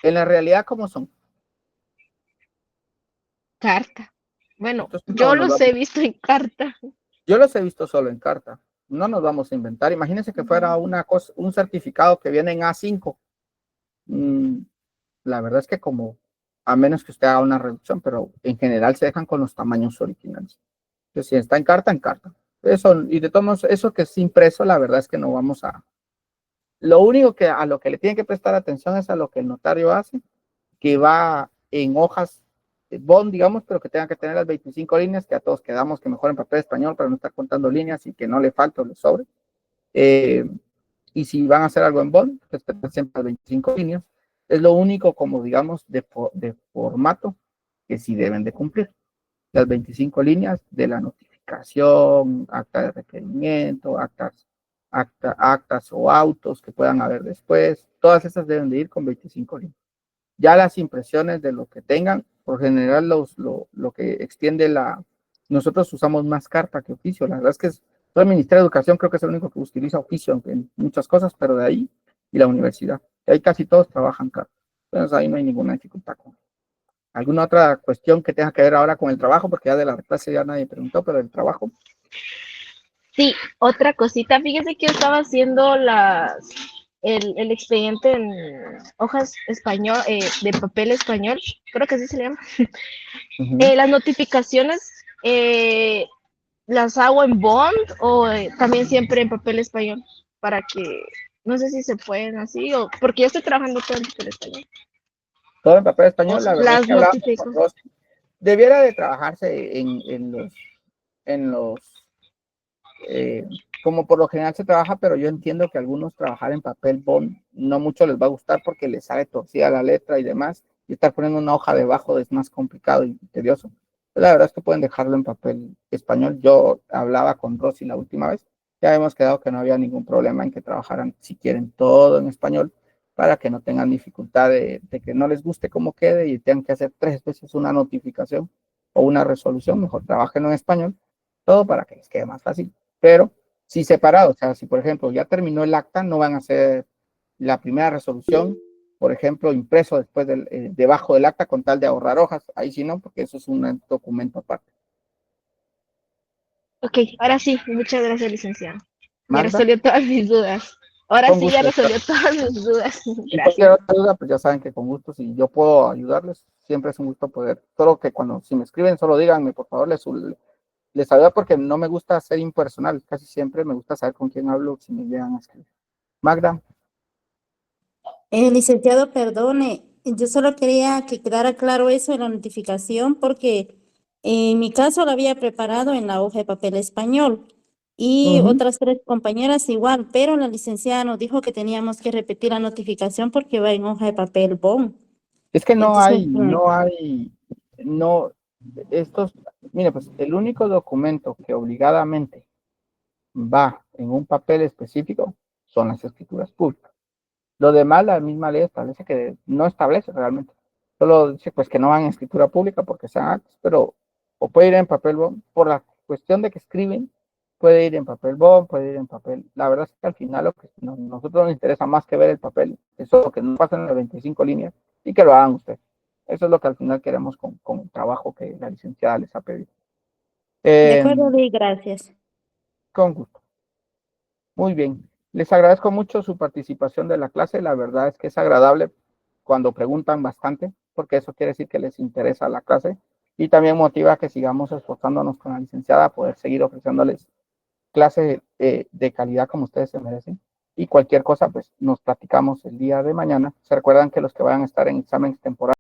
en la realidad, ¿cómo son? Carta. Bueno, Entonces, yo los he visto en carta. Yo los he visto solo en carta. No nos vamos a inventar. Imagínense que fuera un certificado que viene en A5. La verdad es que a menos que usted haga una reducción, pero en general se dejan con los tamaños originales. Entonces, si está en carta, en carta. Eso, y de todos modos, eso que es impreso, la verdad es que no vamos a... Lo único que a lo que le tienen que prestar atención es a lo que el notario hace, que va en hojas bond, digamos, pero que tengan que tener las 25 líneas, que a todos quedamos que mejor en papel español para no estar contando líneas y que no le falte o le sobre. Y si van a hacer algo en bond, pues siempre las 25 líneas. Es lo único, como digamos, de formato que sí deben de cumplir. Las 25 líneas de la notificación, acta de requerimiento, actas o autos que puedan haber después, todas esas deben de ir con 25 líneas. Ya las impresiones de lo que tengan, por general lo que extiende nosotros usamos más carta que oficio. La verdad es que todo el Ministerio de Educación creo que es el único que utiliza oficio en muchas cosas, pero de ahí, y la universidad. De ahí casi todos trabajan carta. Entonces ahí no hay ninguna dificultad. ¿Alguna otra cuestión que tenga que ver ahora con el trabajo? Porque ya de la clase ya nadie preguntó, pero el trabajo. Sí, otra cosita. Fíjese que yo estaba haciendo el expediente en hojas español, de papel español, creo que así se le llama. Las notificaciones, ¿las hago en bond o también siempre en papel español? Para que, no sé si se pueden así, o porque yo estoy trabajando todo en papel español. Todo en papel español, la verdad es que hablamos con notifico. Rosy. Debiera de trabajarse en los como por lo general se trabaja, pero yo entiendo que algunos trabajar en papel bond no mucho les va a gustar porque les sale torcida la letra y demás, y estar poniendo una hoja debajo es más complicado y tedioso. La verdad es que pueden dejarlo en papel español. Yo hablaba con Rosy la última vez, ya hemos quedado que no había ningún problema en que trabajaran, si quieren, todo en español, para que no tengan dificultad de que no les guste cómo quede y tengan que hacer 3 veces una notificación o una resolución. Mejor trabajen en español, todo para que les quede más fácil. Pero si separado, o sea, si por ejemplo ya terminó el acta, no van a hacer la primera resolución, por ejemplo, impreso después debajo del acta con tal de ahorrar hojas. Ahí sí no, porque eso es un documento aparte. Ok, ahora sí, muchas gracias, licenciado. Ya Magda, resolvió todas mis dudas. Ahora con sí, ya gusto. resolvió todas mis dudas. Y cualquier Gracias. otra duda, pues ya saben que con gusto, si yo puedo ayudarles, siempre es un gusto poder. Solo que si me escriben, solo díganme, por favor, les ayuda porque no me gusta ser impersonal. Casi siempre me gusta saber con quién hablo si me llegan a escribir. Magda. Licenciado, perdone, yo solo quería que quedara claro eso en la notificación porque en mi caso lo había preparado en la hoja de papel español y otras 3 compañeras igual, pero la licenciada nos dijo que teníamos que repetir la notificación porque va en hoja de papel bond. Es que Entonces, mire, pues el único documento que obligadamente va en un papel específico son las escrituras públicas. Lo demás, la misma ley establece que no establece realmente. Solo dice pues que no van en escritura pública porque sean actos, pero o puede ir en papel bond, por la cuestión de que escriben, puede ir en papel bond, puede ir en papel. La verdad es que al final lo que nosotros nos interesa más que ver el papel, eso es lo que nos pasa en las 25 líneas y que lo hagan ustedes. Eso es lo que al final queremos con el trabajo que la licenciada les ha pedido. de acuerdo, Lee, gracias. Con gusto. Muy bien. Les agradezco mucho su participación de la clase. La verdad es que es agradable cuando preguntan bastante, porque eso quiere decir que les interesa la clase y también motiva a que sigamos esforzándonos con la licenciada a poder seguir ofreciéndoles clases de calidad como ustedes se merecen. Y cualquier cosa, pues nos platicamos el día de mañana. Se recuerdan que los que vayan a estar en exámenes temporales